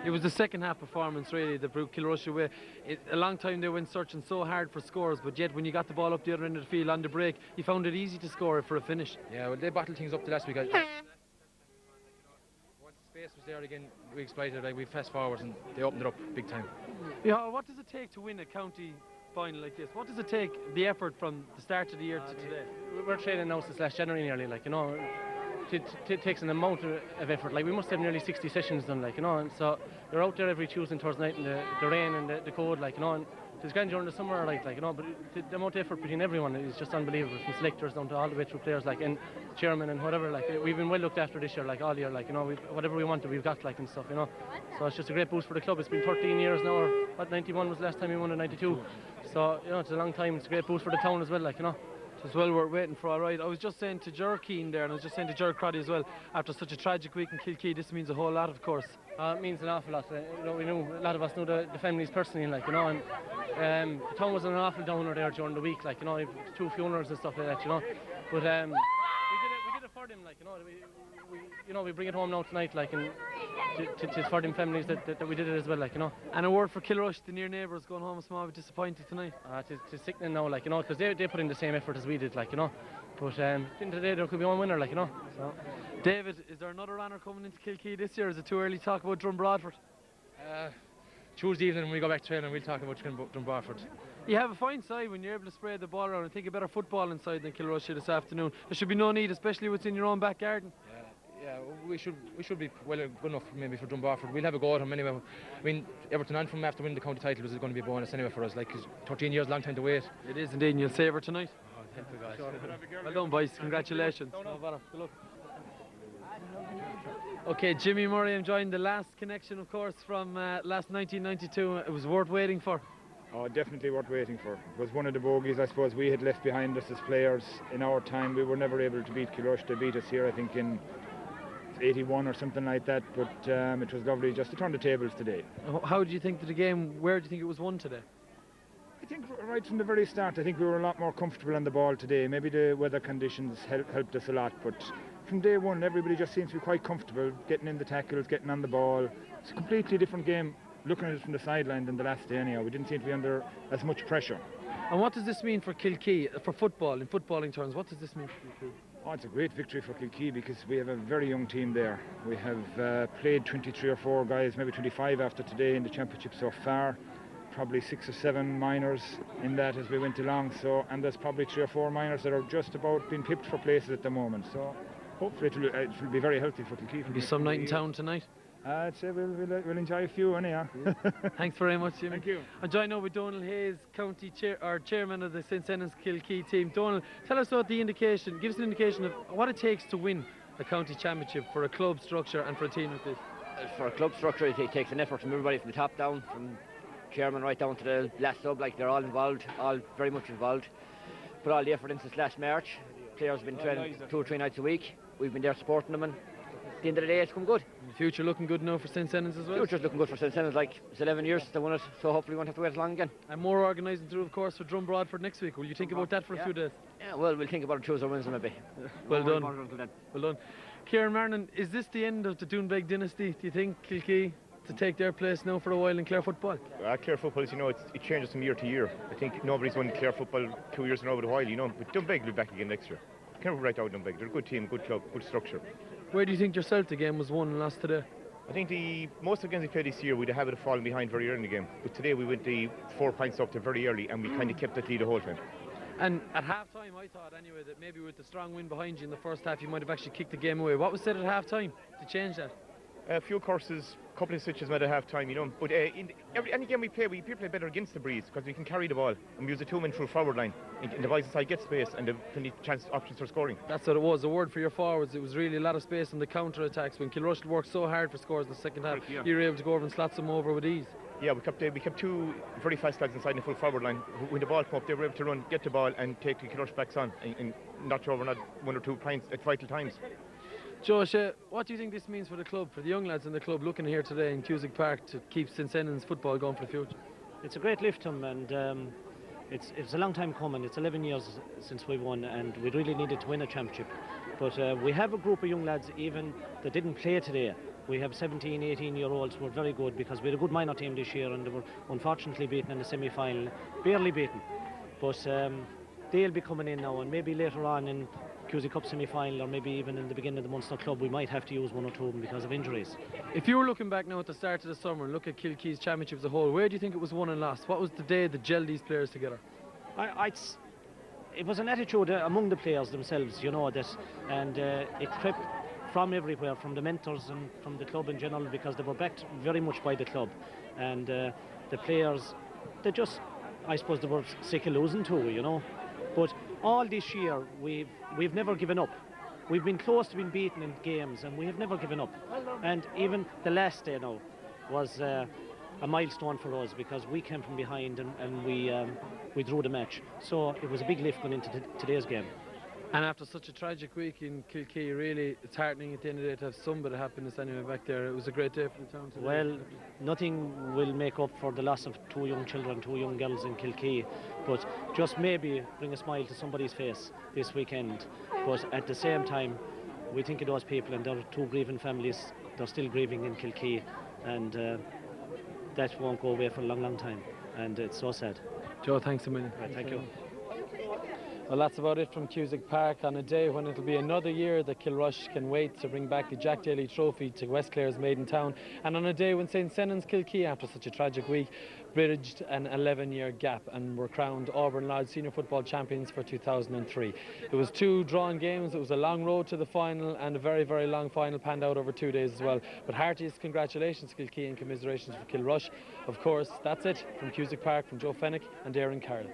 It was the second half performance really that brought Kilrush away. A long time they went searching so hard for scores, but yet when you got the ball up the other end of the field on the break, you found it easy to score for a finish. Yeah, well, they battled things up the last week. Once the space was there again, we exploited. Like, we fast forwards and they opened it up big time. Yeah, what does it take to win a county final like this? What does it take, the effort from the start of the year to today? We're training now since last January nearly, like, you know. It takes an amount of effort. Like, we must have nearly 60 sessions done, like, you know, and so you're out there every Tuesday and Thursday night in the rain and the cold, like, you know, and it's grand during the summer, like, you know, but the amount of effort between everyone is just unbelievable, from selectors down to all the way through players, like, and chairman and whatever. Like, we've been well looked after this year, like, all year, like, you know, whatever we wanted we've got, like, and stuff, you know. So it's just a great boost for the club. It's been 13 years now, or what, 91 was the last time we won in 92, so, you know, it's a long time. It's a great boost for the town as well, like, you know. As well, we're waiting for all right. I was just saying to Ger Keane there, and I was just saying to Ger Crotty as well, after such a tragic week in Kilkee, this means a whole lot, of course. It means an awful lot. You know, we knew, a lot of us knew the families personally, like, you know, and the town was an awful downer there during the week, like, you know, 2 funerals and stuff like that, you know. But we did it for them, like, you know, we bring it home now tonight, like, and it's for them families that we did it as well, like, you know. And a word for Kilrush, the near neighbours, going home a small bit disappointed tonight. It's sickening now, like, you know, because they put in the same effort as we did, like, you know. But at the end of the day, there could be one winner, like, you know. So. David, is there another honour coming into Kilkee this year? Is it too early to talk about Drumbradford? Tuesday evening when we go back training, we'll talk about Drumbradford. You have a fine side when you're able to spread the ball around. I think a better football inside than Kilrush this afternoon. There should be no need, especially within your own back garden. Yeah, we should be well good enough maybe for Drumbradford. We'll have a go at them anyway. I mean, Everton and from after winning the county title was going to be a bonus anyway for us. Like, 13 years, long time to wait. It is indeed, and you'll savour tonight. Oh, thank you, guys. Well done, boys. Congratulations. No bother. Good luck. Okay, Jimmy Murray enjoying the last connection, of course, from last 1992. It was worth waiting for. Oh, definitely worth waiting for. It was one of the bogeys, I suppose, we had left behind us as players in our time. We were never able to beat Kilrush. They beat us here, I think, in 81 or something like that, but it was lovely just to turn the tables today. How do you think that the game, where do you think it was won today? I think right from the very start, I think we were a lot more comfortable on the ball today. Maybe the weather conditions helped us a lot, but from day one, everybody just seems to be quite comfortable, getting in the tackles, getting on the ball. It's a completely different game, looking at it from the sideline, than the last day anyhow. We didn't seem to be under as much pressure. And what does this mean for Kilkee, for football, in footballing terms? What does this mean for Kilkee? Oh, it's a great victory for Kilkee because we have a very young team there. We have played 23 or 4 guys, maybe 25 after today in the championship so far. Probably 6 or 7 minors in that as we went along. So, and there's probably 3 or 4 minors that are just about being pipped for places at the moment. So hopefully it will be very healthy for Kilkee. It'll be some night in town tonight. I'd say we'll enjoy a few anyhow. Thanks very much, Jimmy. Thank you. I'm joined now with Donald Hayes, county chairman of the St. Senan's Kilkee team. Donald, tell us what the indication, give us an indication of what it takes to win a county championship for a club structure and for a team like this. For a club structure, it takes an effort from everybody from the top down, from chairman right down to the last sub, like they're all involved, all very much involved. Put all the effort in since last March. Players have been training 2 or 3 nights a week. We've been there supporting them, and at the end of the day, it's come good. The future looking good now for St. Senans as well? Future's looking good for St. Senans, like it's 11 years since they won it, so hopefully we won't have to wait as long again. And more organising through, of course, for Drum Broadford next week. Will you think about that for a few days? Yeah, well, we'll think about it Tuesday or Wednesday maybe. Well done. Until then. Well done. Kieran Marnon, is this the end of the Doonbeg dynasty? Do you think Kilkee to take their place now for a while in Clare football? Clare football, as you know, it changes from year to year. I think nobody's won Clare football 2 years in a while, you know, but Doonbeg will be back again next year. Can't right out Doonbeg. They're a good team, good club, good structure. Where do you think your Celtic game was won and lost today? I think most of the games we played this year, we'd have habit of falling behind very early in the game. But today we went the 4 points up to very early, and we kind of kept that lead the whole time. And at half-time, I thought anyway that maybe with the strong win behind you in the first half, you might have actually kicked the game away. What was said at half-time to change that? A few courses, a couple of switches made at half time, you know. But in any game we play better against the breeze because we can carry the ball and we use a 2-man through forward line. And the boys inside get space and they've plenty of options for scoring. That's what it was. A word for your forwards. It was really a lot of space on the counter attacks. When Kilrush worked so hard for scores in the second half, you were able to go over and slot them over with ease. Yeah, we kept 2 very fast lads inside the full forward line. When the ball came up, they were able to run, get the ball, and take the Kilrush backs on and notch over not 1 or 2 points at vital times. Josh, what do you think this means for the club, for the young lads in the club looking here today in Cusack Park to keep St. Senans football going for the future? It's a great lift, Tom, and it's a long time coming. It's 11 years since we won, and we really needed to win a championship. But we have a group of young lads even that didn't play today. We have 17, 18-year-olds who are very good because we had a good minor team this year and they were unfortunately beaten in the semi-final, barely beaten. But they'll be coming in now, and maybe later on in Cusack Cup semi-final or maybe even in the beginning of the Munster Club we might have to use 1 or 2 of them because of injuries. If you were looking back now at the start of the summer and look at Kilkee's championship as a whole, where do you think it was won and lost? What was the day that gelled these players together? It was an attitude among the players themselves, you know, that, and it crept from everywhere, from the mentors and from the club in general, because they were backed very much by the club, and the players, they just, I suppose they were sick of losing too, you know. But all this year we've never given up. We've been close to being beaten in games and we have never given up. And even the last day now was a milestone for us because we came from behind and we drew the match. So it was a big lift going into today's game. And after such a tragic week in Kilkee, really, it's heartening at the end of the day to have some bit of happiness anyway back there. It was a great day for the town today. Well, nothing will make up for the loss of 2 young children, 2 young girls in Kilkee, but just maybe bring a smile to somebody's face this weekend. But at the same time, we think of those people, and there are 2 grieving families. They're still grieving in Kilkee, and that won't go away for a long, long time. And it's so sad. Joe, thanks a million. Right, thank you. Well, that's about it from Cusack Park on a day when it'll be another year that Kilrush can wait to bring back the Jack Daly Trophy to West Clare's maiden town, and on a day when St. Senans Kilkee, after such a tragic week, bridged an 11-year gap and were crowned Auburn Lodge Senior Football Champions for 2003. It was 2 drawn games, it was a long road to the final, and a very, very long final panned out over 2 days as well. But heartiest congratulations to Kilkee and commiserations for Kilrush. Of course, that's it from Cusack Park, from Joe Fennick and Darren Carroll.